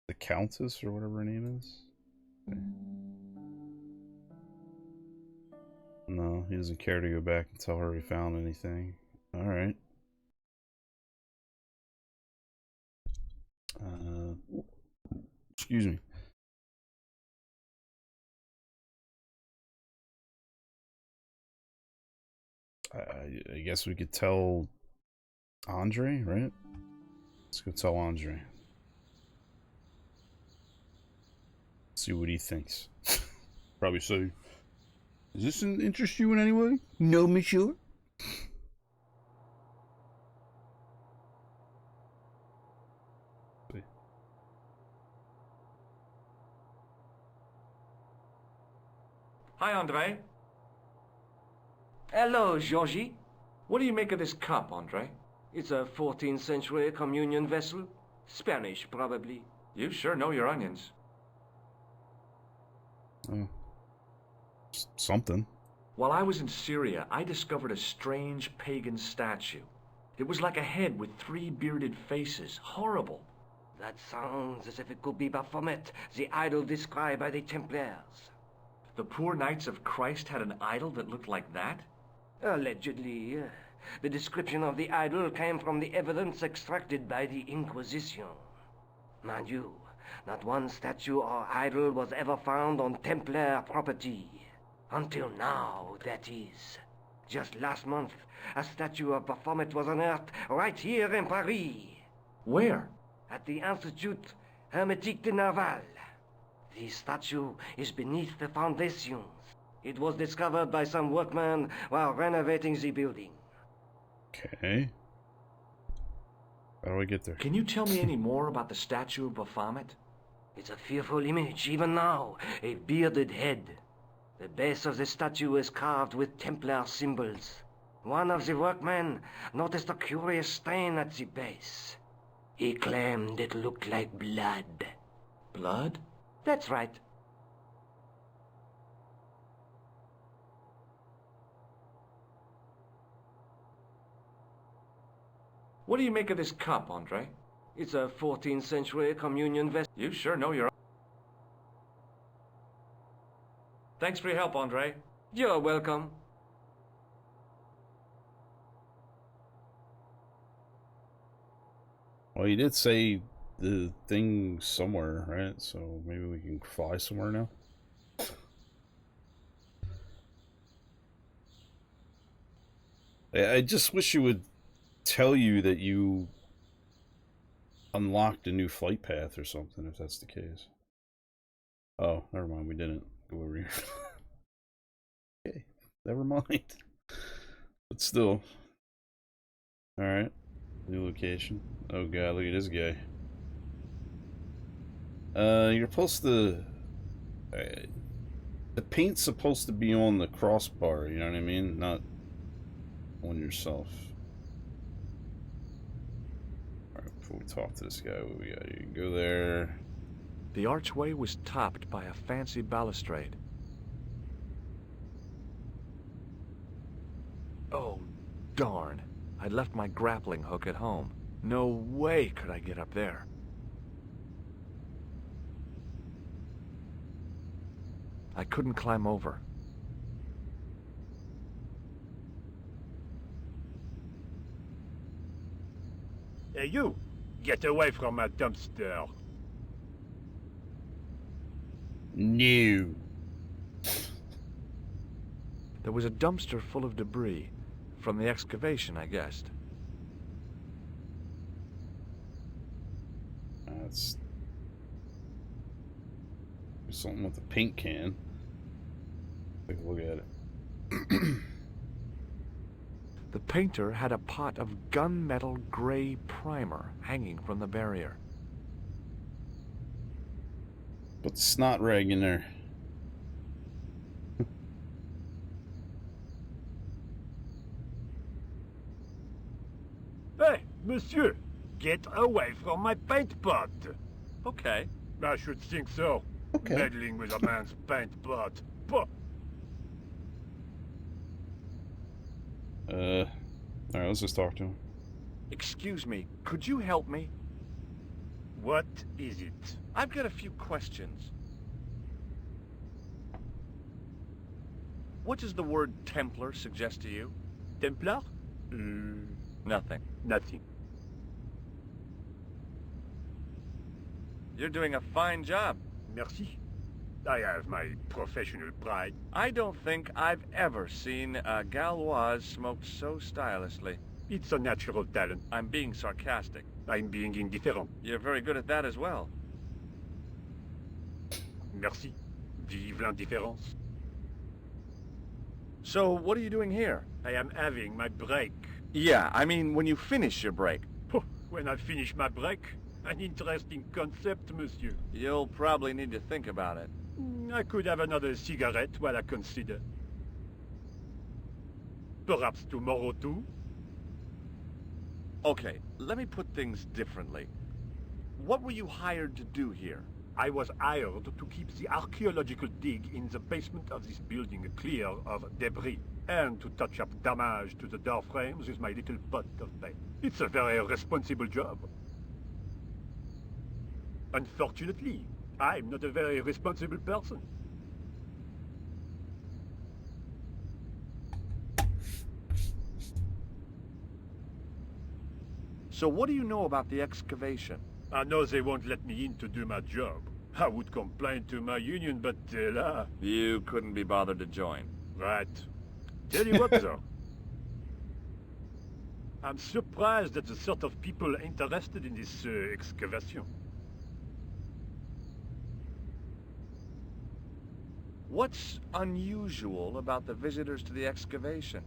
The Countess or whatever her name is. Okay. No, he doesn't care to go back and tell her he found anything. Alright. Excuse me. I guess we could tell Andre, right? Let's go tell Andre. See what he thinks. Probably say, does this interest you in any way? No, monsieur. Hi, Andre. Hello, Georgie. What do you make of this cup, Andre? It's a 14th century communion vessel. Spanish, probably. You sure know your onions. Something. While I was in Syria, I discovered a strange pagan statue. It was like a head with 3 bearded faces. Horrible. That sounds as if it could be Baphomet, the idol described by the Templars. The poor Knights of Christ had an idol that looked like that? Allegedly. The description of the idol came from the evidence extracted by the Inquisition. Mind you, not one statue or idol was ever found on Templar property. Until now, that is. Just last month, a statue of Baphomet was unearthed right here in Paris. Where? At the Institut Hermétique de Nerval. The statue is beneath the foundations. It was discovered by some workmen while renovating the building. Okay. How do I get there? Can you tell me any more about the statue of Baphomet? It's a fearful image, even now. A bearded head. The base of the statue is carved with Templar symbols. One of the workmen noticed a curious stain at the base. He claimed it looked like blood. Blood? That's right. What do you make of this cup, Andre? It's a 14th century communion vessel. You sure know your... Thanks for your help, Andre. You're welcome. Well, you did say the thing somewhere, right? So maybe we can fly somewhere now. I just wish you would tell you that you unlocked a new flight path or something, if that's the case. Oh, never mind, we didn't go over here. Okay, never mind. But still. Alright, new location. Oh god, look at this guy. You're supposed to... the paint's supposed to be on the crossbar, you know what I mean? Not on yourself. Alright, before we talk to this guy, what we got? You can go there. The archway was topped by a fancy balustrade. Oh, darn. I'd left my grappling hook at home. No way could I get up there. I couldn't climb over. Hey, you! Get away from my dumpster! No. There was a dumpster full of debris. From the excavation, I guessed. That's something with a paint can. Take a look at it. The painter had a pot of gunmetal gray primer hanging from the barrier. Put the snot rag in there. Hey, monsieur! Get away from my paint pot! Okay. I should think so. Okay. Meddling with a man's paint pot. Puh. Alright, let's just talk to him. Excuse me, could you help me? What is it? I've got a few questions. What does the word Templar suggest to you? Templar? Nothing. Nothing. You're doing a fine job. Merci. I have my professional pride. I don't think I've ever seen a Gauloise smoked so stylishly. It's a natural talent. I'm being sarcastic. I'm being indifferent. You're very good at that as well. Merci. Vive l'indifférence. So, what are you doing here? I am having my break. Yeah, I mean, when you finish your break. When I finish my break, an interesting concept, monsieur. You'll probably need to think about it. I could have another cigarette while I consider. Perhaps tomorrow too? Okay, let me put things differently. What were you hired to do here? I was hired to keep the archaeological dig in the basement of this building clear of debris, and to touch up damage to the door frames with my little pot of paint. It's a very responsible job. Unfortunately, I'm not a very responsible person. So what do you know about the excavation? I know they won't let me in to do my job. I would complain to my union, but là... You couldn't be bothered to join. Right. Tell you what, though. I'm surprised at the sort of people interested in this excavation. What's unusual about the visitors to the excavation?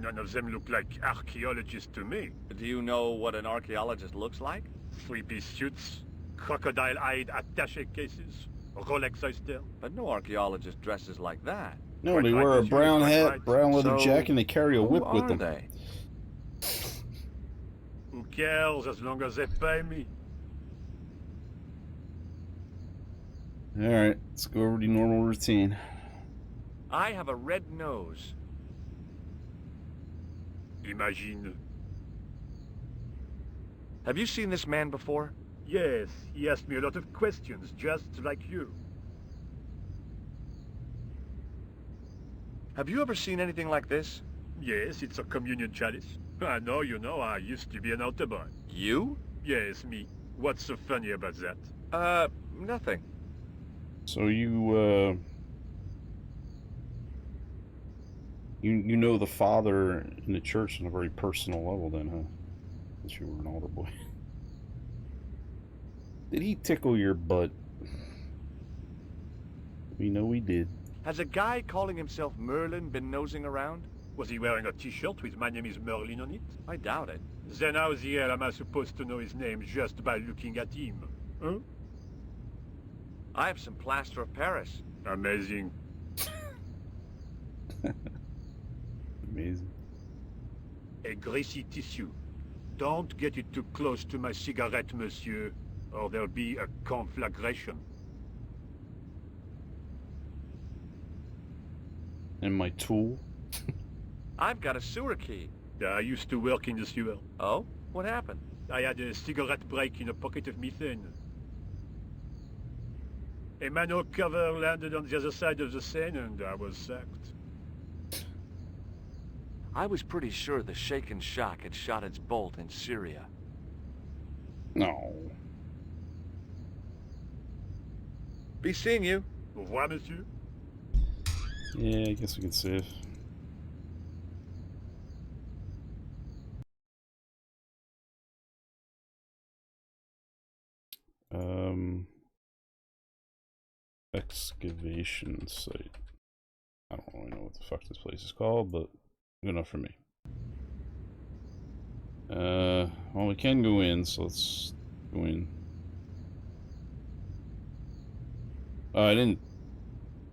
None of them look like archaeologists to me. Do you know what an archaeologist looks like? Three-piece suits, crocodile-eyed attaché cases, Rolex oyster. But no archaeologist dresses like that. No, they Quite wear right, a monsieur, brown quite hat, right. brown leather So, jacket, and they carry a whip Who with are them. they? Who cares as long as they pay me? Alright, let's go over the normal routine. I have a red nose. Imagine. Have you seen this man before? Yes, he asked me a lot of questions, just like you. Have you ever seen anything like this? Yes, it's a communion chalice. I know, you know, I used to be an altar boy. You? Yes, me. What's so funny about that? Nothing. So you know the father in the church on a very personal level then, huh? Since you were an altar boy. Did he tickle your butt? We know he did. Has a guy calling himself Merlin been nosing around? Was he wearing a t-shirt with "My name is Merlin" on it? I doubt it. Then how the hell am I supposed to know his name just by looking at him? Huh? I have some plaster of Paris. Amazing. Amazing. A greasy tissue. Don't get it too close to my cigarette, monsieur, or there'll be a conflagration. And my tool. I've got a sewer key. I used to work in the sewer. Oh? What happened? I had a cigarette break in a pocket of methane. A manhole cover landed on the other side of the Seine and I was sacked. I was pretty sure the shaken shock had shot its bolt in Syria. No. Be seeing you. Au revoir, monsieur. Yeah, I guess we can save. Excavation site. I don't really know what the fuck this place is called, but good enough for me. Well, we can go in, so let's go in. I didn't.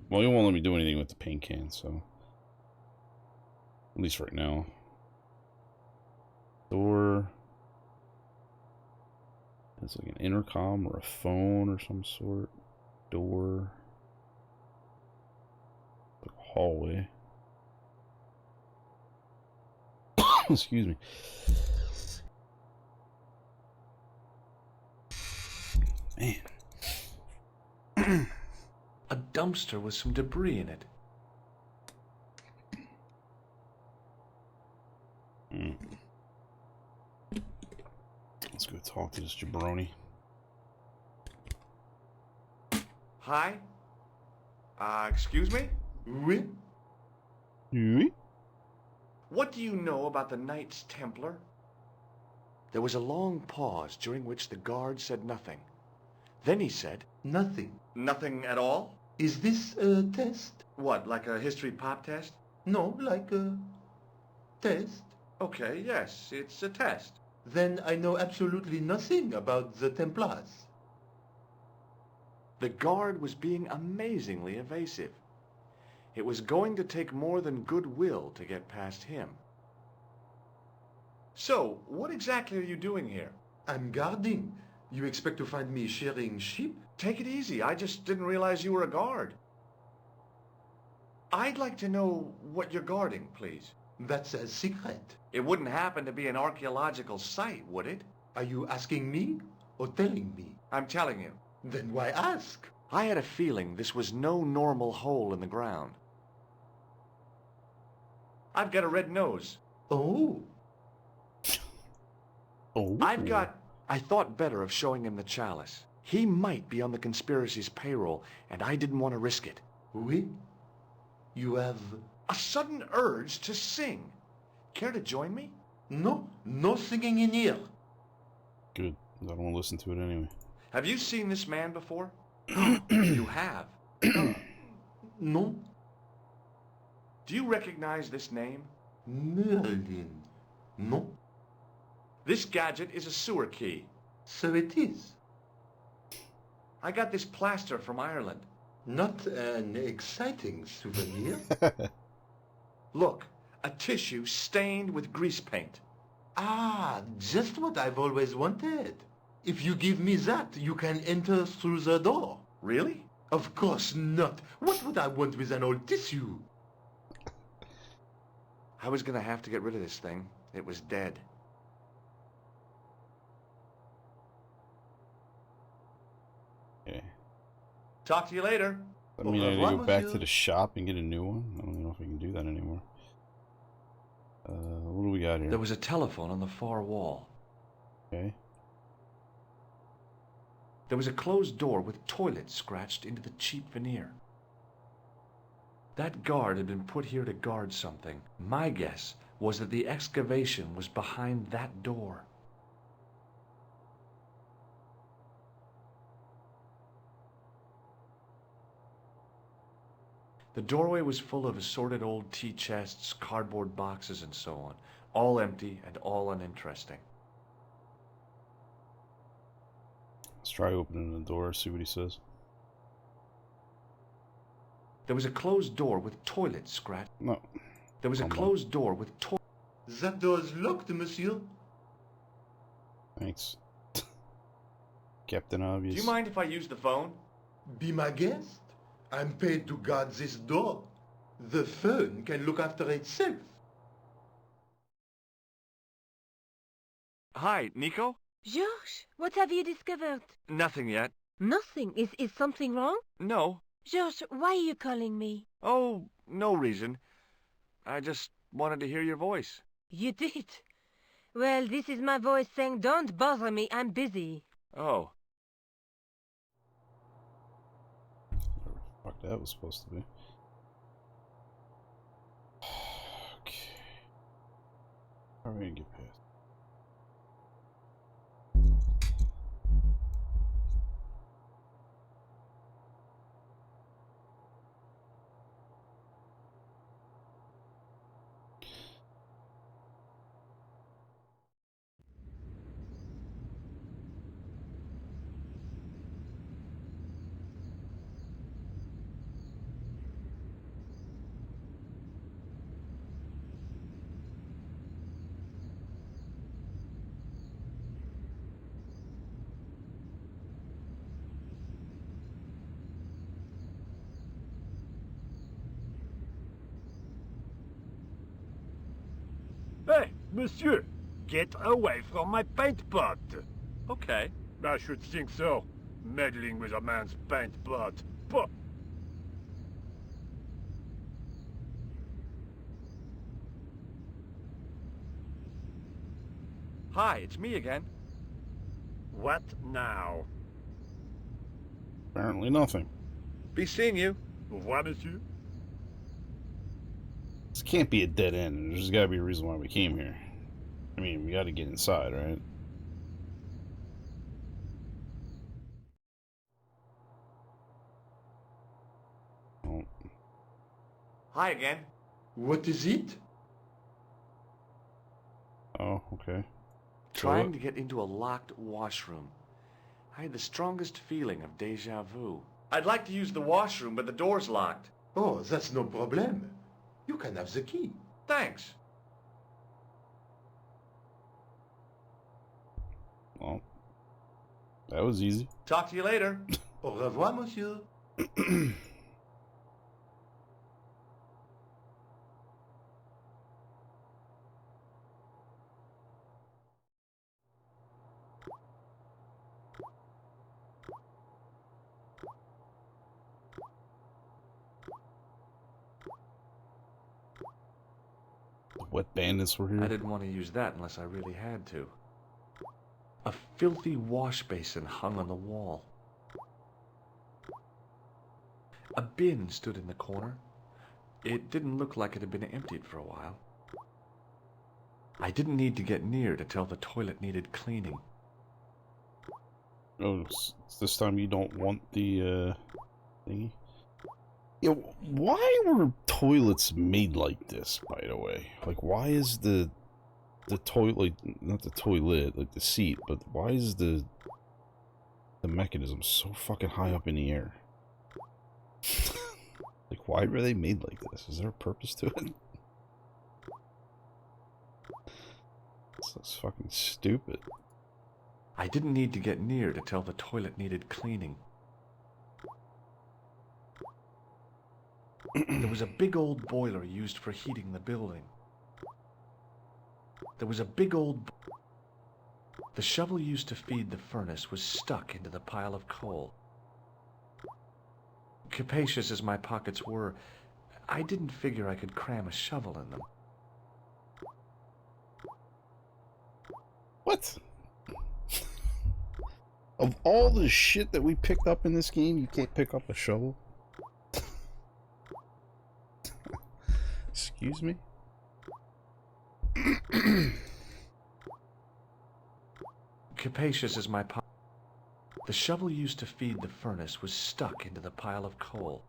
Well, you won't let me do anything with the paint can, so at least right now. Door. It's like an intercom or a phone or some sort. Door. Like a hallway. Excuse me. Man. A dumpster with some debris in it. Let's go talk to this jabroni. Hi? Excuse me? Oui? Oui? What do you know about the Knights Templar? There was a long pause during which the guard said nothing. Then he said, Nothing. Nothing at all? Is this a test? What, like a history pop test? No, like a test. Okay, yes, it's a test. Then I know absolutely nothing about the Templars. The guard was being amazingly evasive. It was going to take more than goodwill to get past him. So, what exactly are you doing here? I'm guarding. You expect to find me shearing sheep? Take it easy, I just didn't realize you were a guard. I'd like to know what you're guarding, please. That's a secret. It wouldn't happen to be an archaeological site, would it? Are you asking me or telling me? I'm telling you. Then why ask? I had a feeling this was no normal hole in the ground. I've got a red nose. Oh. Oh. I thought better of showing him the chalice. He might be on the conspiracy's payroll, and I didn't want to risk it. Oui? You have... A sudden urge to sing. Care to join me? No, no singing in here. Good. I don't want to listen to it anyway. Have you seen this man before? You have. No. Do you recognize this name? Merlin. No. This gadget is a sewer key. So it is. I got this plaster from Ireland. Not an exciting souvenir. Look, a tissue stained with grease paint. Ah, just what I've always wanted. If you give me that, you can enter through the door. Really? Of course not. What would I want with an old tissue? I was gonna have to get rid of this thing. It was dead. Okay. Talk to you later. I mean, I need to go back to the shop and get a new one. I don't even know if I can do that anymore. What do we got here? There was a telephone on the far wall. Okay. There was a closed door with toilet scratched into the cheap veneer. That guard had been put here to guard something. My guess was that the excavation was behind that door. The doorway was full of assorted old tea chests, cardboard boxes, and so on. All empty and all uninteresting. Let's try opening the door, see what he says. There was a closed door with toilet scratched. No. There was a closed door with toilet. That door's locked, monsieur. Thanks. Captain Obvious. Do you mind if I use the phone? Be my guest. I'm paid to guard this door. The phone can look after itself. Hi, Nico? Georges, what have you discovered? Nothing yet. Nothing. Is something wrong? No. Georges, why are you calling me? Oh, no reason. I just wanted to hear your voice. You did? Well, this is my voice saying, don't bother me, I'm busy. Oh. Fuck, that was supposed to be. Okay. How are we gonna get past? Hey, monsieur! Get away from my paint pot! Okay. I should think so. Meddling with a man's paint pot. Puh! Hi, it's me again. What now? Apparently nothing. Be seeing you. Au revoir, monsieur. This can't be a dead end. There's got to be a reason why we came here. I mean, we got to get inside, right? Oh. Hi again. What is it? Oh, okay. Trying to get into a locked washroom. I had the strongest feeling of deja vu. I'd like to use the washroom, but the door's locked. Oh, that's no problem. You can have the key. Thanks. Well, that was easy. Talk to you later. Au revoir, monsieur. Wet bandits were here. I didn't want to use that unless I really had to. A filthy wash basin hung on the wall. A bin stood in the corner. It didn't look like it had been emptied for a while. I didn't need to get near to tell the toilet needed cleaning. Oh, this time you don't want the thingy? Yeah, why were toilets made like this, by the way? Like, why is the toilet, not the toilet, like the seat, but why is the mechanism so fucking high up in the air? Like, why were they made like this? Is there a purpose to it? That's fucking stupid. I didn't need to get near to tell the toilet needed cleaning. There was a big old boiler used for heating the building. The shovel used to feed the furnace was stuck into the pile of coal. Capacious as my pockets were, I didn't figure I could cram a shovel in them. What? Of all the shit that we picked up in this game, you can't pick up a shovel? Excuse me? Capacious as my pocket, the shovel used to feed the furnace was stuck into the pile of coal.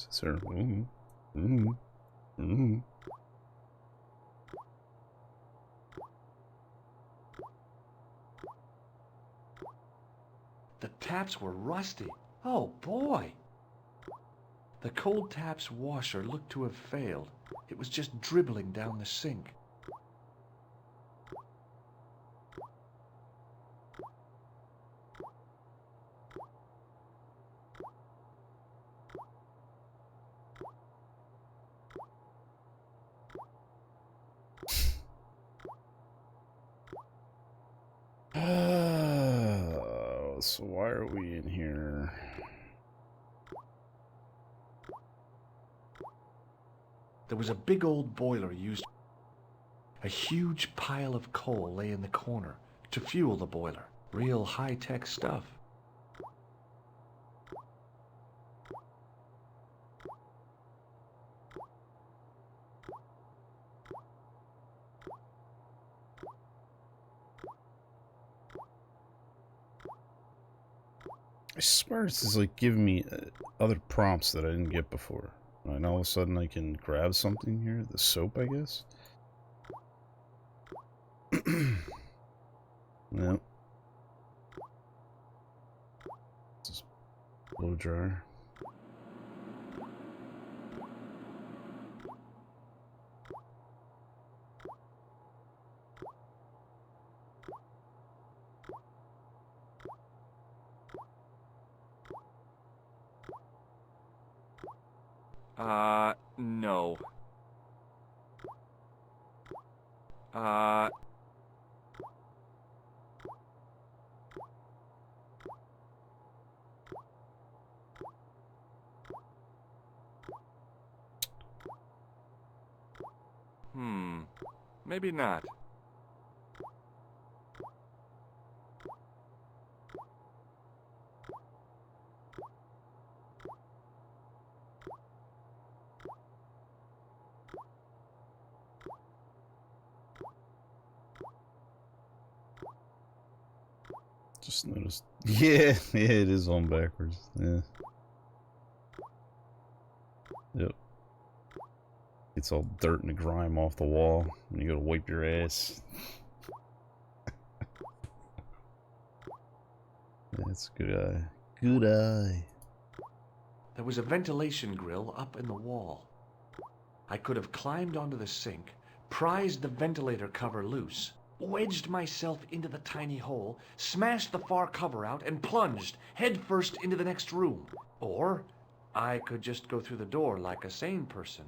Sir. The taps were rusty. Oh boy! The cold taps washer looked to have failed. It was just dribbling down the sink. So why are we in here? There was a big old boiler used. A huge pile of coal lay in the corner to fuel the boiler. Real high-tech stuff. I swear this is like giving me other prompts that I didn't get before. And all of a sudden I can grab something here. The soap, I guess? Nope. This is blow dryer. No. Maybe not. Just noticed. Yeah, it is on backwards. Yeah. Yep. It's all dirt and grime off the wall when you go to wipe your ass. That's a good eye. Good eye. There was a ventilation grill up in the wall. I could have climbed onto the sink, prized the ventilator cover loose, wedged myself into the tiny hole, smashed the far cover out, and plunged headfirst into the next room. Or I could just go through the door like a sane person.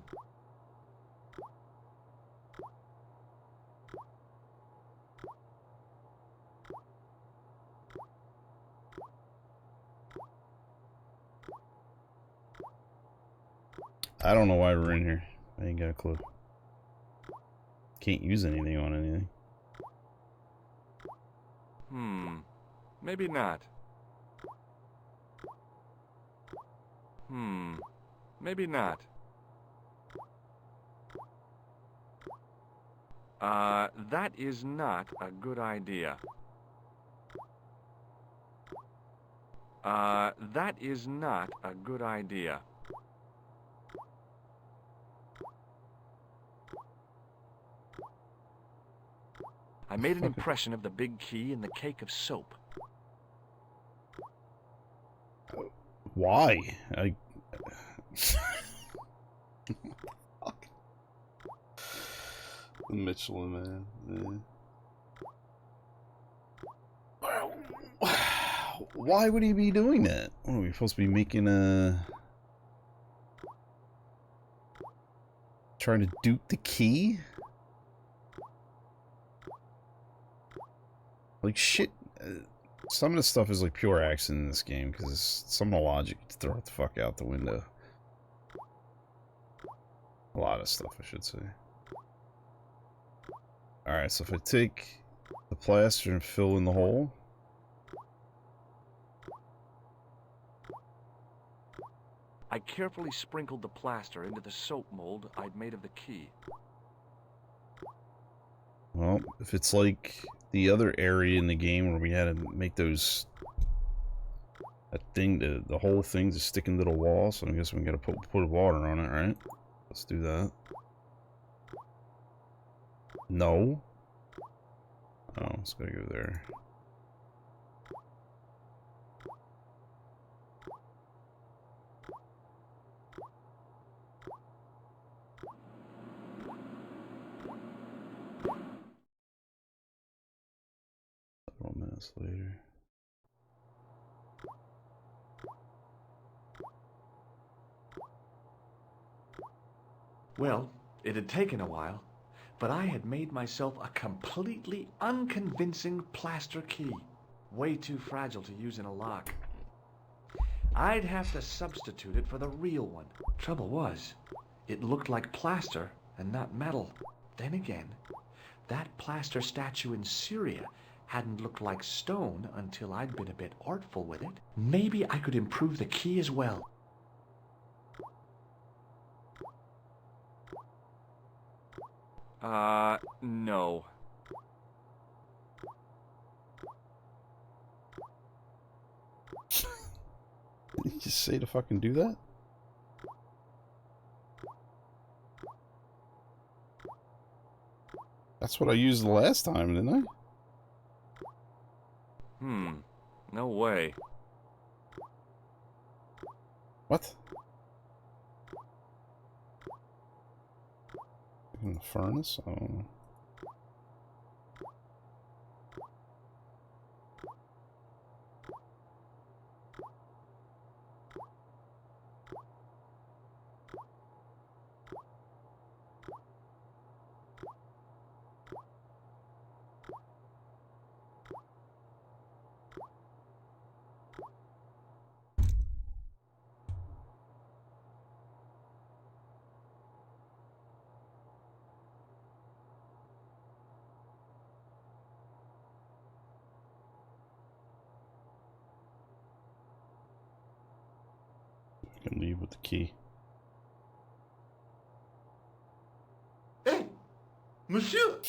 I don't know why we're in here. I ain't got a clue. Can't use anything on anything. Maybe not. Maybe not. That is not a good idea. That is not a good idea. I made an impression of the big key in the cake of soap. Why? Michelin, man. Yeah. Why would he be doing that? What, are we supposed to be making a... Trying to dupe the key? Like, shit. Some of the stuff is like pure accident in this game, because some of the logic to throw it the fuck out the window. A lot of stuff, I should say. Alright, so if I take the plaster and fill in the hole... I carefully sprinkled the plaster into the soap mold I'd made of the key. Well, if it's like the other area in the game where we had to make those... That thing, the whole thing to stick into the wall, so I guess we gotta put water on it, right? Let's do that. No. Oh, it's gotta go there. Several minutes later. Well, it had taken a while, but I had made myself a completely unconvincing plaster key. Way too fragile to use in a lock. I'd have to substitute it for the real one. Trouble was, it looked like plaster and not metal. Then again, that plaster statue in Syria hadn't looked like stone until I'd been a bit artful with it. Maybe I could improve the key as well. No. Did he just say to fucking do that? That's what I used the last time, didn't I? No way. What? In the furnace? Oh. I can leave with the key. Hey, monsieur,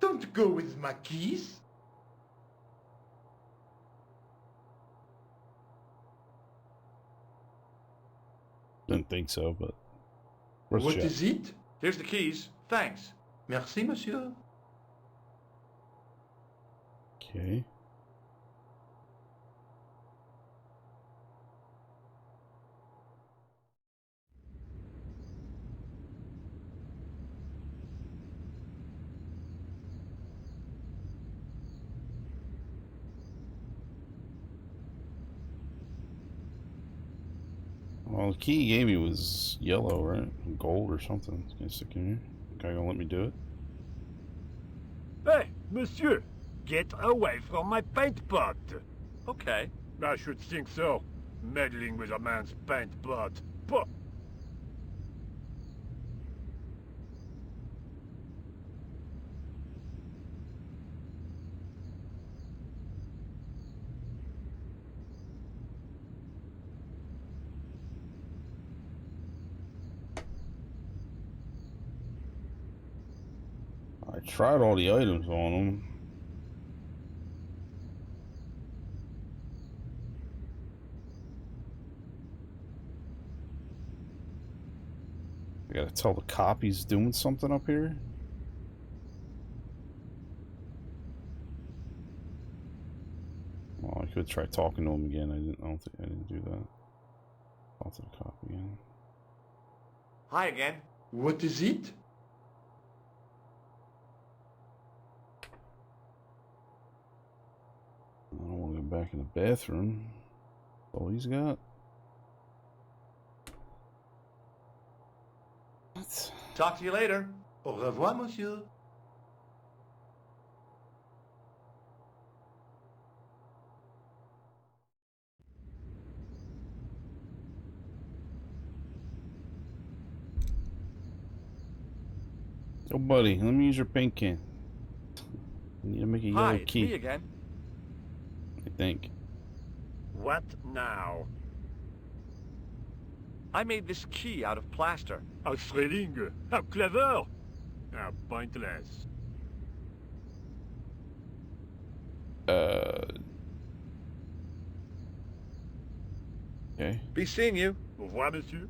don't go with my keys. Didn't think so, but let's What check. is it? Here's the keys. Thanks. Merci, monsieur. Okay. Well, the key he gave me was yellow, right? Gold or something. Can you stick in here? Guy gonna let me do it? Hey, monsieur! Get away from my paint pot! Okay. I should think so. Meddling with a man's paint pot. Puh! I tried all the items on him. I gotta tell the cop he's doing something up here. Well, I could try talking to him again. I don't think I didn't do that. Talk to the cop again. Hi again. What is it? I don't want to go back in the bathroom. That's all he's got. What? Talk to you later. Au revoir, monsieur. Yo, buddy, let me use your paint can. I need to make a Hi, yellow it's key. me again. I think. What now? I made this key out of plaster. How thrilling! How clever! How pointless. Okay. Be seeing you. Au revoir, monsieur.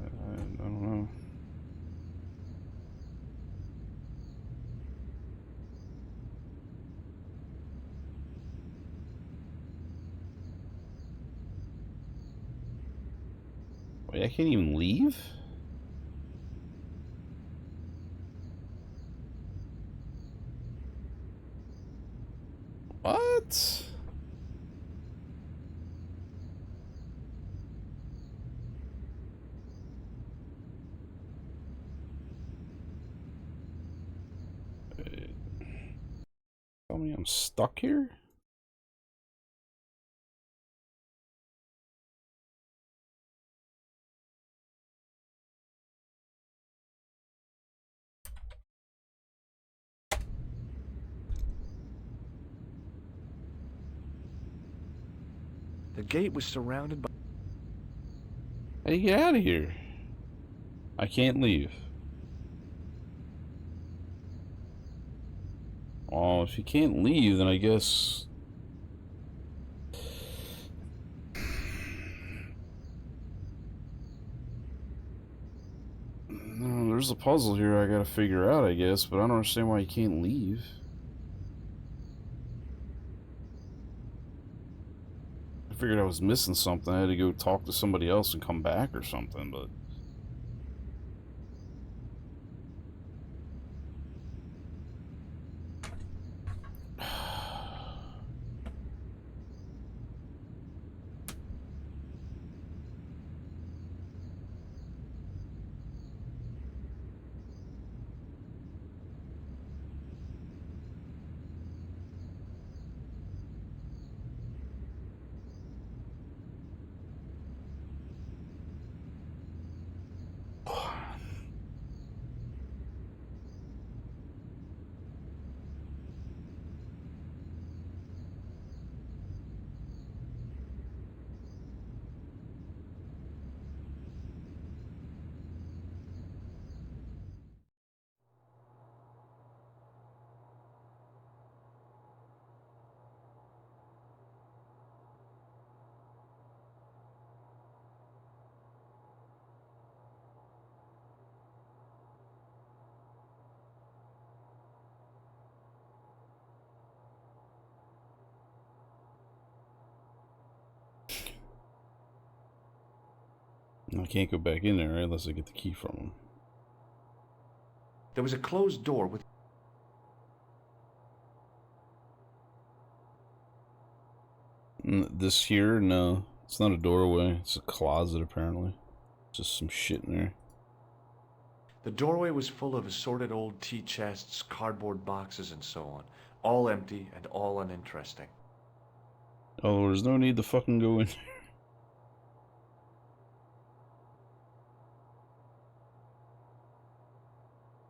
I don't know. Wait, I can't even leave? What? Tell me I'm stuck here? The gate was surrounded by... How do you get out of here? I can't leave. Oh, if you can't leave, then I guess... No, there's a puzzle here I gotta figure out, I guess, but I don't understand why you can't leave. I figured I was missing something. I had to go talk to somebody else and come back or something, but... I can't go back in there, right, unless I get the key from him. There was a closed door with... This here? No. It's not a doorway. It's a closet, apparently. Just some shit in there. The doorway was full of assorted old tea chests, cardboard boxes, and so on. All empty and all uninteresting. Oh, there's no need to fucking go in there.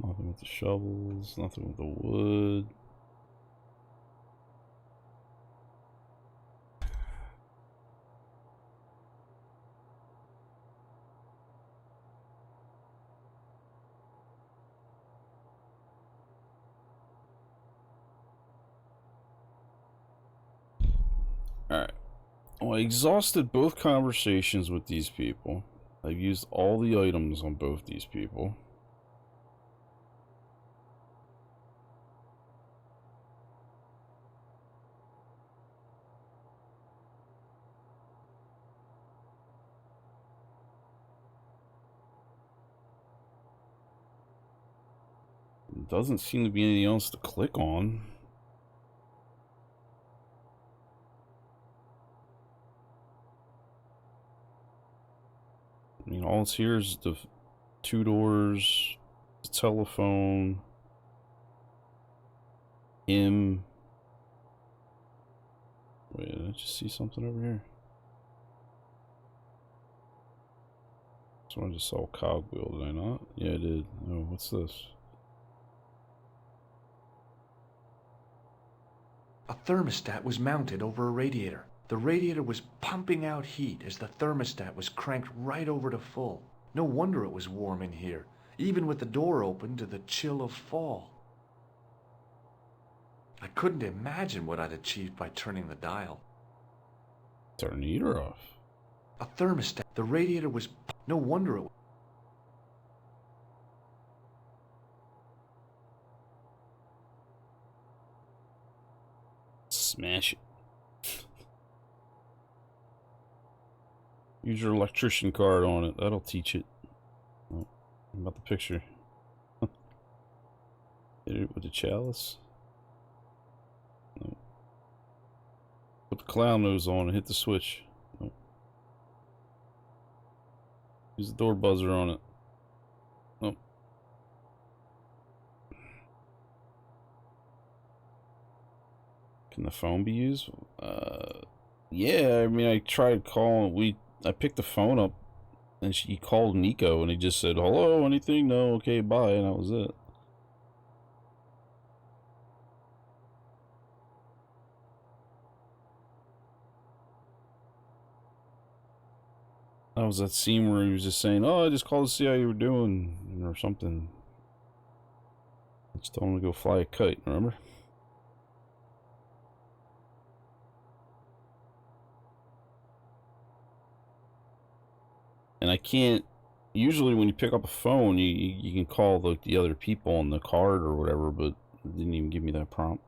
Nothing with the shovels, nothing with the wood. Alright. Well, I exhausted both conversations with these people. I've used all the items on both these people. Doesn't seem to be anything else to click on. I mean, all it's here is the 2 doors, the telephone, him. Wait, did I just see something over here? So I just saw a cogwheel, did I not? Yeah, I did. Oh, what's this? A thermostat was mounted over a radiator. The radiator was pumping out heat as the thermostat was cranked right over to full. No wonder it was warm in here, even with the door open to the chill of fall. I couldn't imagine what I'd achieved by turning the dial. Turn the heater off. A thermostat. The radiator was... No wonder it... Smash it. Use your electrician card on it. That'll teach it. Oh, about the picture. Hit it with the chalice. No. Put the clown nose on and hit the switch. No. Use the door buzzer on it. No. Can the phone be used? Yeah, I mean, I tried calling. I picked the phone up, and he called Nico, and he just said, "Hello, anything? No, okay, bye," and that was it. That was that scene where he was just saying, "Oh, I just called to see how you were doing," or something. I just told him to go fly a kite, remember? And I can't, usually when you pick up a phone, you can call the other people on the card or whatever, but it didn't even give me that prompt.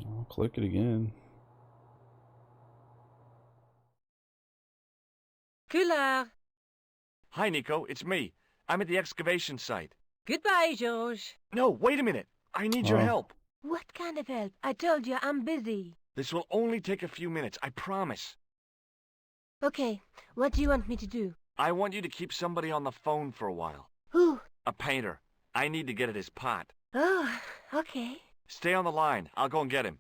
I'll click it again. Collard. Hi, Nico. It's me. I'm at the excavation site. Goodbye, George. No, wait a minute. I need your help. What kind of help? I told you I'm busy. This will only take a few minutes, I promise. Okay, what do you want me to do? I want you to keep somebody on the phone for a while. Who? A painter. I need to get at his pot. Oh, okay. Stay on the line. I'll go and get him.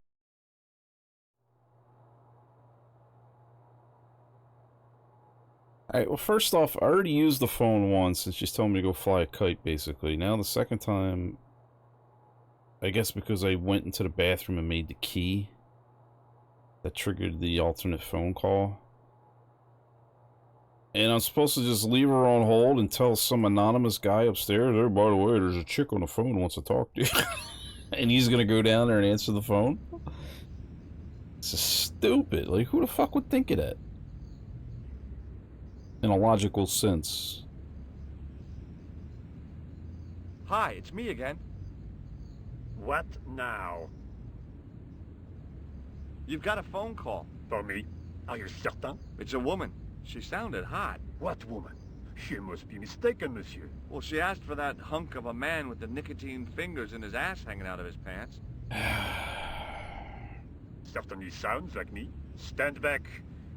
Alright, well, first off, I already used the phone once and she's telling me to go fly a kite, basically. Now the second time, I guess because I went into the bathroom and made the key, that triggered the alternate phone call. And I'm supposed to just leave her on hold and tell some anonymous guy upstairs, "Oh, by the way, there's a chick on the phone who wants to talk to you." And he's gonna go down there and answer the phone? This is stupid. Like, who the fuck would think of that? In a logical sense. Hi, it's me again. What now? You've got a phone call. For me? Are you certain? It's a woman. She sounded hot. What woman? You must be mistaken, monsieur. Well, she asked for that hunk of a man with the nicotine fingers and his ass hanging out of his pants. Certainly sounds like me. Stand back.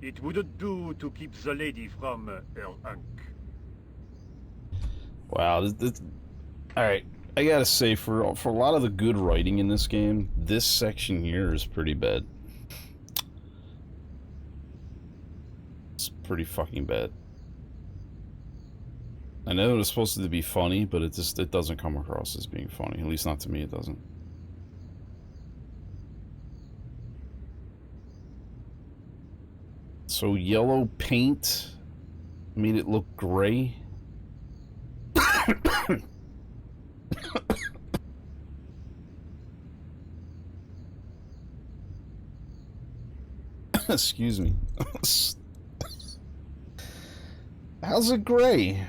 It wouldn't do to keep the lady from her hunk. Wow, alright. I gotta say, for a lot of the good writing in this game, this section here is pretty bad. It's pretty fucking bad. I know it's supposed to be funny, but it doesn't come across as being funny. At least not to me, it doesn't. So yellow paint made it look gray. Excuse me. How's it gray?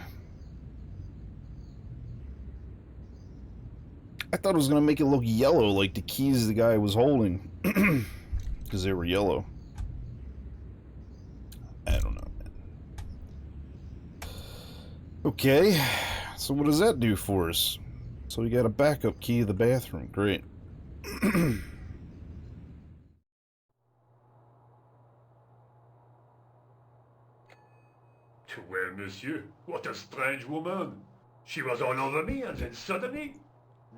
I thought it was gonna make it look yellow, like the keys the guy was holding, because they were yellow. I don't know, man. Okay, so what does that do for us? So we got a backup key to the bathroom. Great. Well, monsieur, what a strange woman. She was all over me, and then suddenly,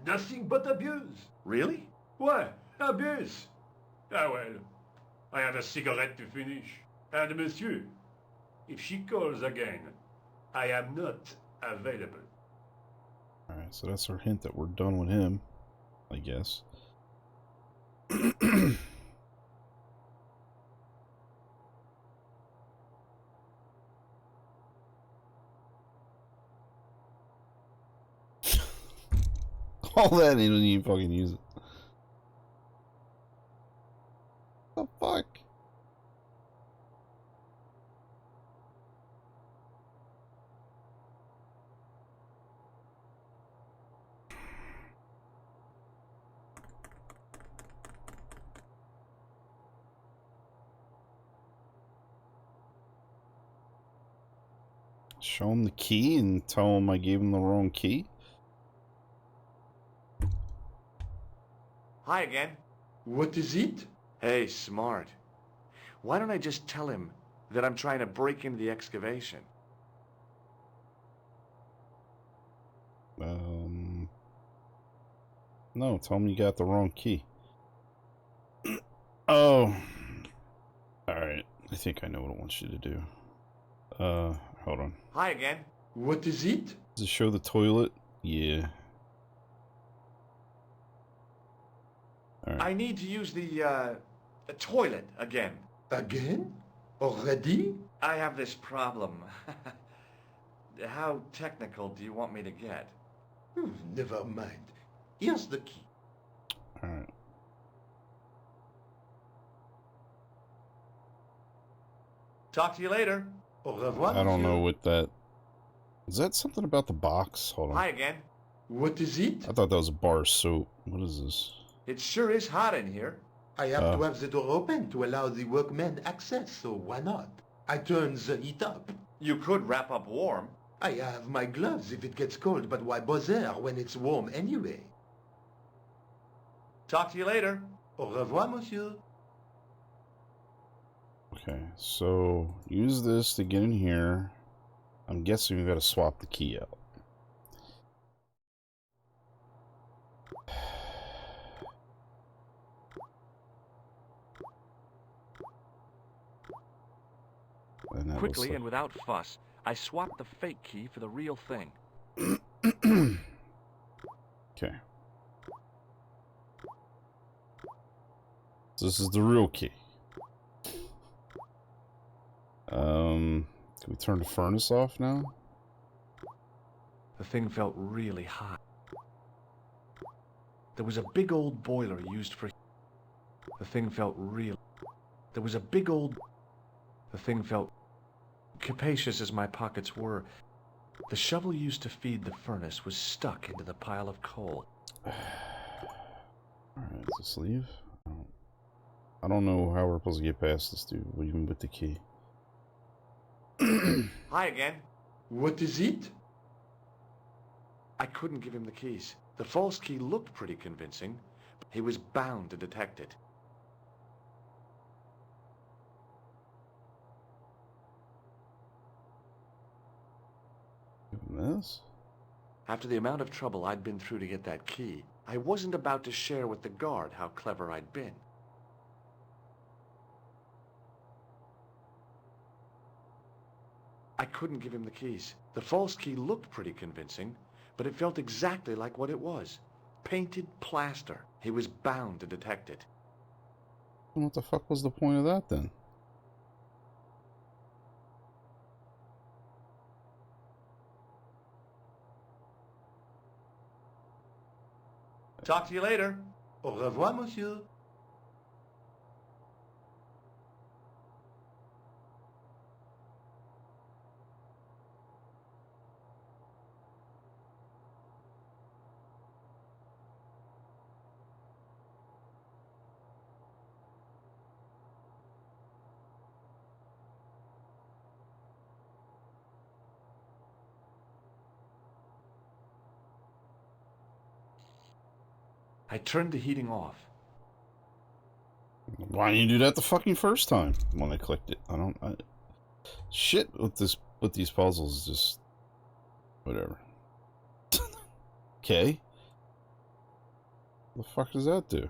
nothing but abuse. Really? Why, abuse? Ah well, I have a cigarette to finish. And monsieur, if she calls again, I am not available. Alright, so that's our hint that we're done with him, I guess. All that, he didn't even fucking use it. What the fuck? Show him the key and tell him I gave him the wrong key? Hi again. What is it? Hey, smart. Why don't I just tell him that I'm trying to break into the excavation? No, tell him you got the wrong key. Oh. Alright, I think I know what it wants you to do. Hold on. Hi again. What is it? Does it show the toilet? Yeah. All right. I need to use the toilet again. Again? Already? I have this problem. How technical do you want me to get? Never mind. Here's the key. Alright. Talk to you later. Au revoir, I don't know monsieur. what that... Is that something about the box? Hold on. Hi again. What is it? I thought that was a bar of soap. What is this? It sure is hot in here. I have to have the door open to allow the workmen access, so why not? I turn the heat up. You could wrap up warm. I have my gloves if it gets cold, but why bother when it's warm anyway? Talk to you later. Au revoir, monsieur. Okay, so use this to get in here. I'm guessing we gotta swap the key out. Quickly and without fuss, I swapped the fake key for the real thing. Okay. So this is the real key. Can we turn the furnace off now? The thing felt really hot. There was a big old boiler used for... The thing felt real. There was a big old... The thing felt... Capacious as my pockets were, the shovel used to feed the furnace was stuck into the pile of coal. Alright, let's leave. I don't know how we're supposed to get past this dude, even with the key. Hi again. What is it? I couldn't give him the keys. The false key looked pretty convincing, but he was bound to detect it. This? After the amount of trouble I'd been through to get that key, I wasn't about to share with the guard how clever I'd been. I couldn't give him the keys. The false key looked pretty convincing, but it felt exactly like what it was. Painted plaster. He was bound to detect it. What the fuck was the point of that then? Talk to you later. Au revoir, monsieur. I turned the heating off. Why didn't you do that the fucking first time when I clicked it? Shit with these puzzles is just whatever. Okay. What the fuck does that do?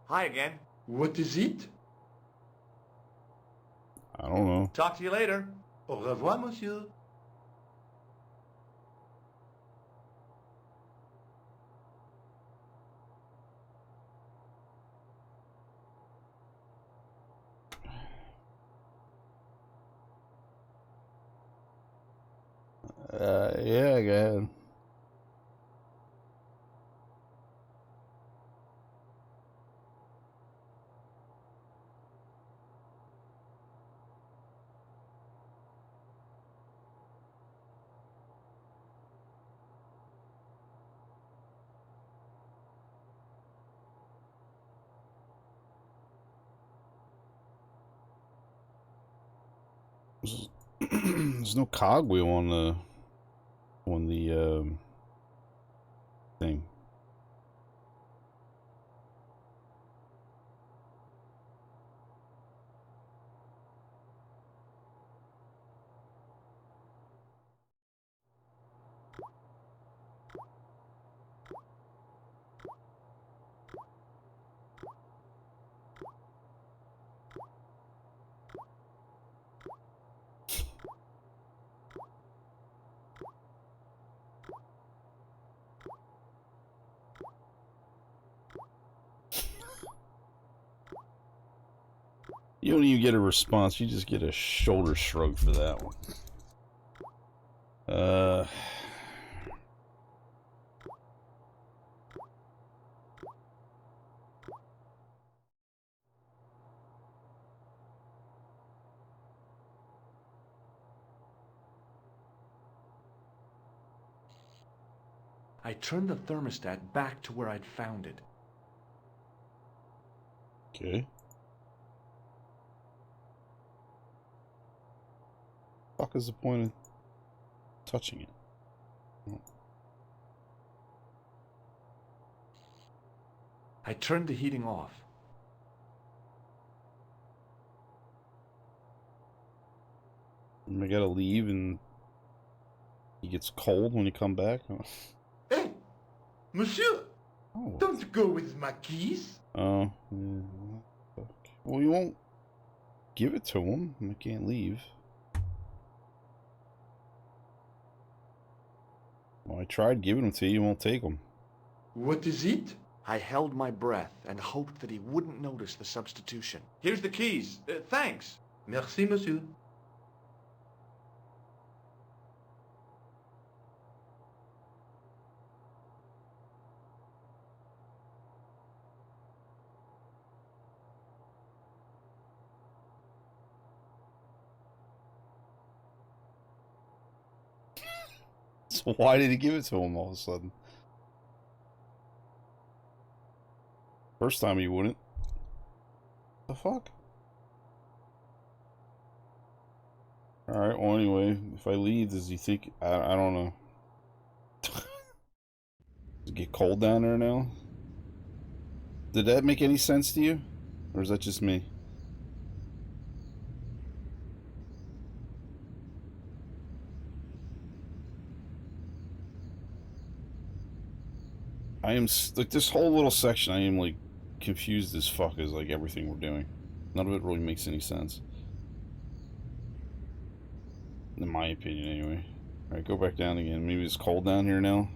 Hi again. What is it? I don't know. Talk to you later. Au revoir, monsieur. Yeah, go ahead. There's no cogwheel on the thing. You don't even get a response, you just get a shoulder shrug for that one. I turned the thermostat back to where I'd found it. Okay. Fuck is the point of touching it? I turned the heating off. I gotta leave and he gets cold when you come back. Hey, monsieur, Oh. don't go with my keys. Oh. Yeah. Fuck. Well, you won't give it to him. I can't leave. Well, I tried giving them to you. You won't take them. What is it? I held my breath and hoped that he wouldn't notice the substitution. Here's the keys. Thanks. Merci, monsieur. So why did he give it to him all of a sudden? First time he wouldn't. The fuck? Alright, well anyway, if I leave, does he think... I don't know. Does it get cold down there now? Did that make any sense to you? Or is that just me? I am, like, this whole little section, I am, like, confused as fuck as, like, everything we're doing. None of it really makes any sense. In my opinion, anyway. Alright, go back down again. Maybe it's cold down here now?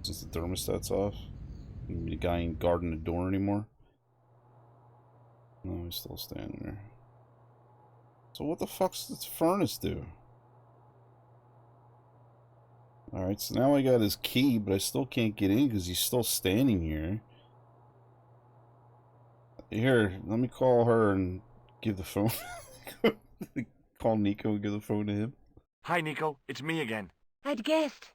Since the thermostat's off? Maybe the guy ain't guarding the door anymore? No, he's still standing there. So what the fuck's this furnace do? Alright, so now I got his key, but I still can't get in because he's still standing here. Here, let me call her and give the phone. Call Nico and give the phone to him. Hi, Nico. It's me again. I'd guessed.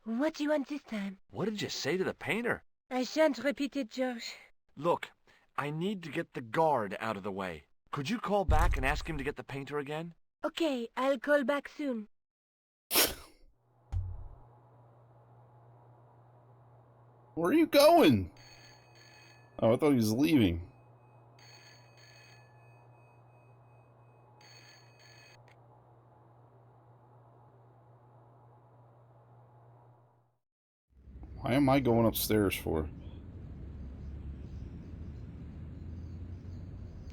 What do you want this time? What did you say to the painter? I shan't repeat it, Josh. Look, I need to get the guard out of the way. Could you call back and ask him to get the painter again? Okay, I'll call back soon. Where are you going? Oh, I thought he was leaving. Why am I going upstairs for?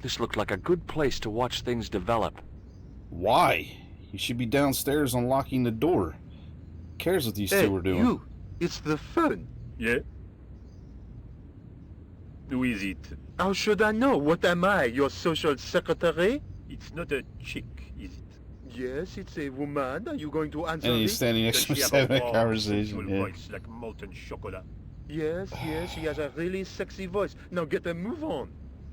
This looked like a good place to watch things develop. Why? You should be downstairs unlocking the door. Who cares what these two are doing? You! It's the phone. Yeah? Who is it? How should I know? What am I, your social secretary? It's not a chick, is it? Yes, it's a woman. Are you going to answer And me? he's standing next to Does him she have having a warm, conversation. sensual Yeah. voice like molten chocolate? Yes, she has a really sexy voice. Now get a move on.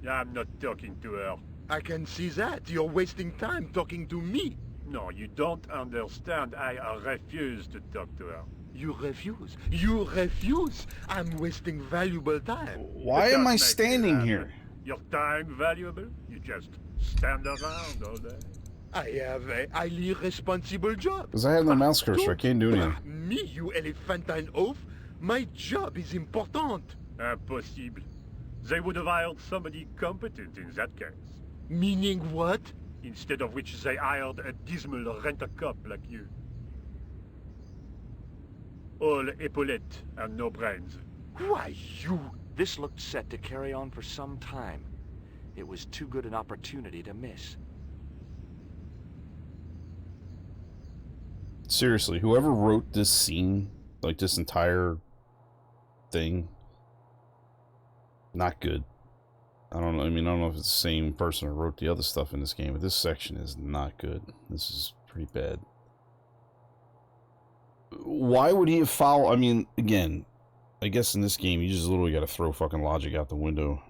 I'm not talking to her. I can see that. You're wasting time talking to me. No, you don't understand. I refuse to talk to her. You refuse. You refuse. I'm wasting valuable time. Why It am does I make standing you here? happy. Your time valuable? You just stand around all day. I have a highly responsible job. Because I have no mouse cursor, I can't do anything. Me, you elephantine oaf? My job is important. Impossible. They would have hired somebody competent in that case. Meaning what? Instead of which they hired a dismal rent-a-cop like you. All epaulette and no brains. Why, you... This looked set to carry on for some time. It was too good an opportunity to miss. Seriously, whoever wrote this scene, like this entire thing, not good. I don't know. I mean, I don't know if it's the same person who wrote the other stuff in this game, but this section is not good. This is pretty bad. Why would he have followed? I mean, again, I guess in this game, you just literally got to throw fucking logic out the window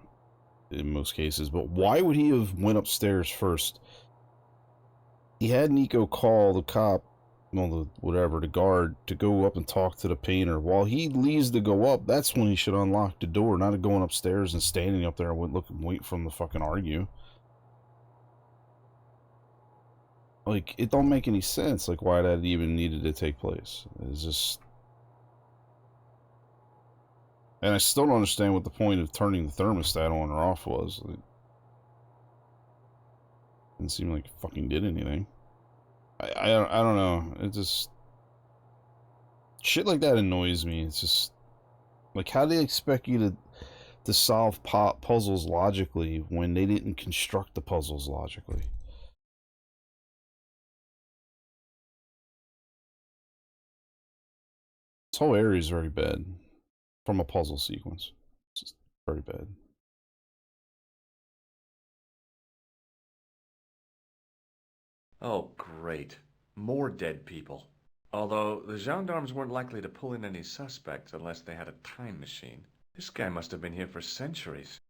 in most cases. But why would he have went upstairs first? He had Nico call the cop, well, the guard, to go up and talk to the painter. While he leaves to go up, that's when he should unlock the door, not going upstairs and standing up there and wait for him to fucking argue. Like, it don't make any sense, like, why that even needed to take place. It's just... And I still don't understand what the point of turning the thermostat on or off was. It didn't seem like it fucking did anything. I don't know. It just... Shit like that annoys me. It's just... Like, how do they expect you to solve puzzles logically when they didn't construct the puzzles logically? This whole area is very bad. From a puzzle sequence. It's just very bad. Oh, great. More dead people. Although, the gendarmes weren't likely to pull in any suspects unless they had a time machine. This guy must have been here for centuries.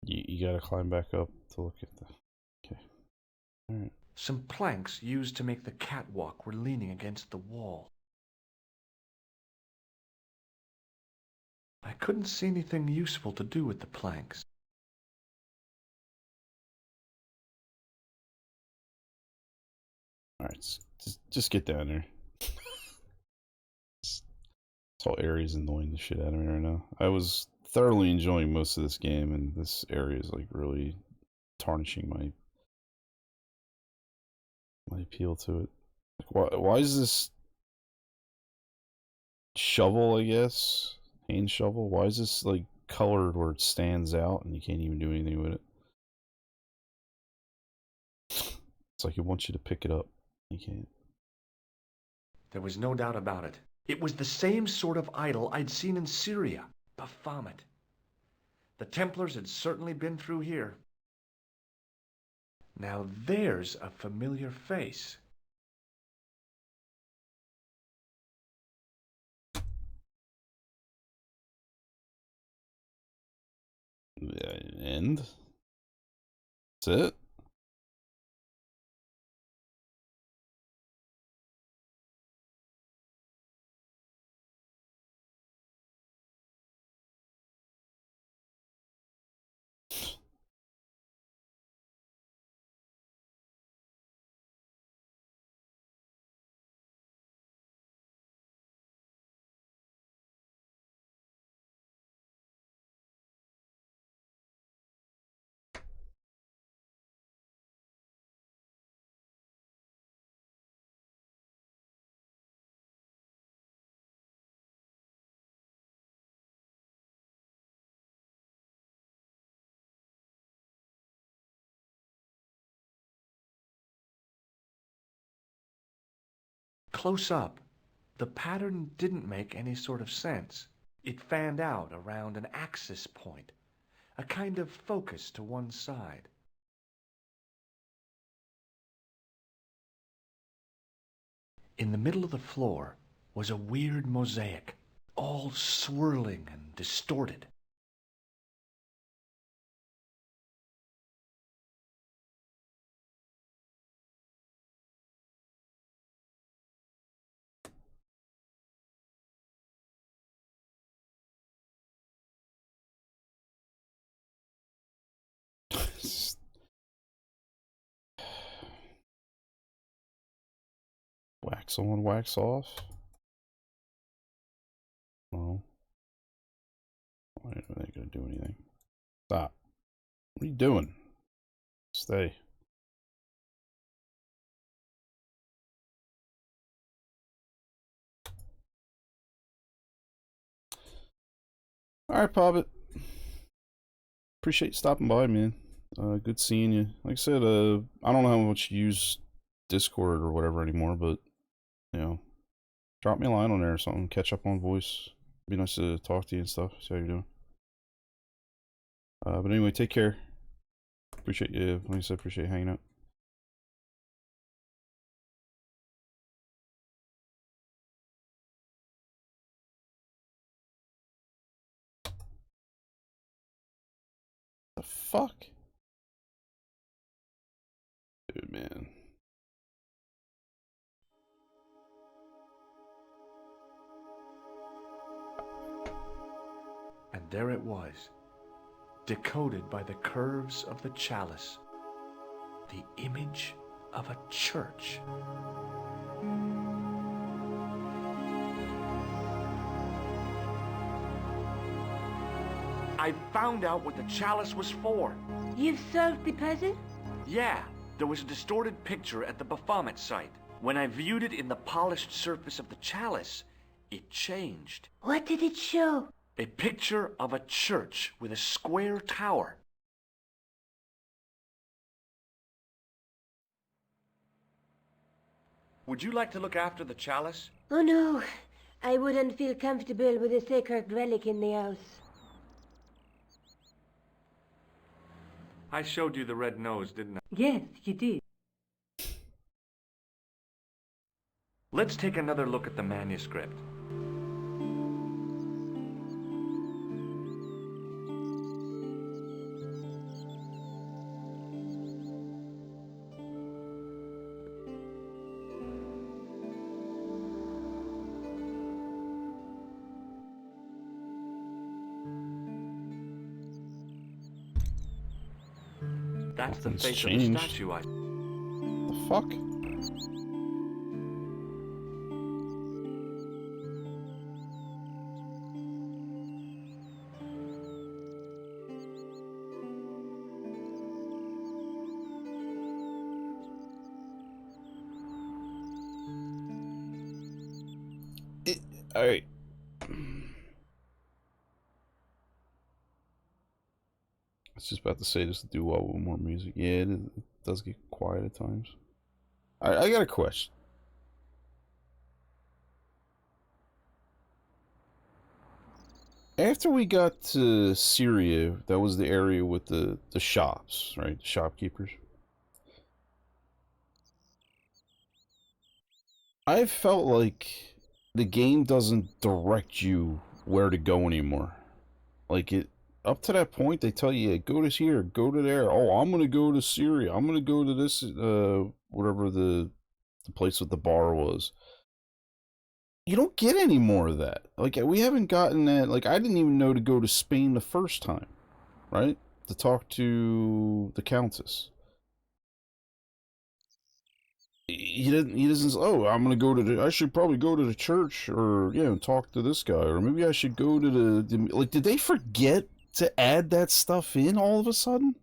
You gotta climb back up to look at the... Okay. Alright. Some planks used to make the catwalk were leaning against the wall. I couldn't see anything useful to do with the planks. Alright, just get down there. This whole area's annoying the shit out of me right now. I was thoroughly enjoying most of this game, and this area is like really tarnishing my appeal to it. Like, why is this shovel, I guess, hand shovel, why is this like colored where it stands out and you can't even do anything with it? It's like it wants you to pick it up. You can't. There was no doubt about it. It was the same sort of idol I'd seen in Syria, Baphomet. The Templars had certainly been through here. Now there's a familiar face. And that's it. Close up, the pattern didn't make any sort of sense. It fanned out around an axis point, a kind of focus to one side. In the middle of the floor was a weird mosaic, all swirling and distorted. Wax on, wax off. No. Why are they gonna do anything? Stop. What are you doing? Stay. Alright, Pobbit. Appreciate you stopping by, man. Good seeing you. Like I said, I don't know how much you use Discord or whatever anymore, but, you know, drop me a line on there or something. Catch up on voice. Be nice to talk to you and stuff. See how you're doing. But anyway, take care. Appreciate you. Like I said, appreciate you hanging out. The fuck? Dude, man. And there it was, decoded by the curves of the chalice, the image of a church. I found out what the chalice was for. You've solved the puzzle? Yeah, there was a distorted picture at the Baphomet site. When I viewed it in the polished surface of the chalice, it changed. What did it show? A picture of a church with a square tower. Would you like to look after the chalice? Oh no, I wouldn't feel comfortable with a sacred relic in the house. I showed you the red nose, didn't I? Yes, you did. Let's take another look at the manuscript. That's the face of the statue, The fuck? Alright. I was just about to say just to do well with more music. Yeah, it does get quiet at times. Alright, I got a question. After we got to Syria, that was the area with the shops, right? The shopkeepers. I felt like the game doesn't direct you where to go anymore. Like, it up to that point, they tell you, go to here, go to there. Oh, I'm gonna go to Syria. I'm gonna go to this, whatever the place with the bar was. You don't get any more of that. Like, we haven't gotten that. Like, I didn't even know to go to Spain the first time, right? To talk to the Countess. He doesn't, oh, I'm gonna go to the, I should probably go to the church, or, you know, talk to this guy, or maybe I should go to the like, did they forget to add that stuff in all of a sudden?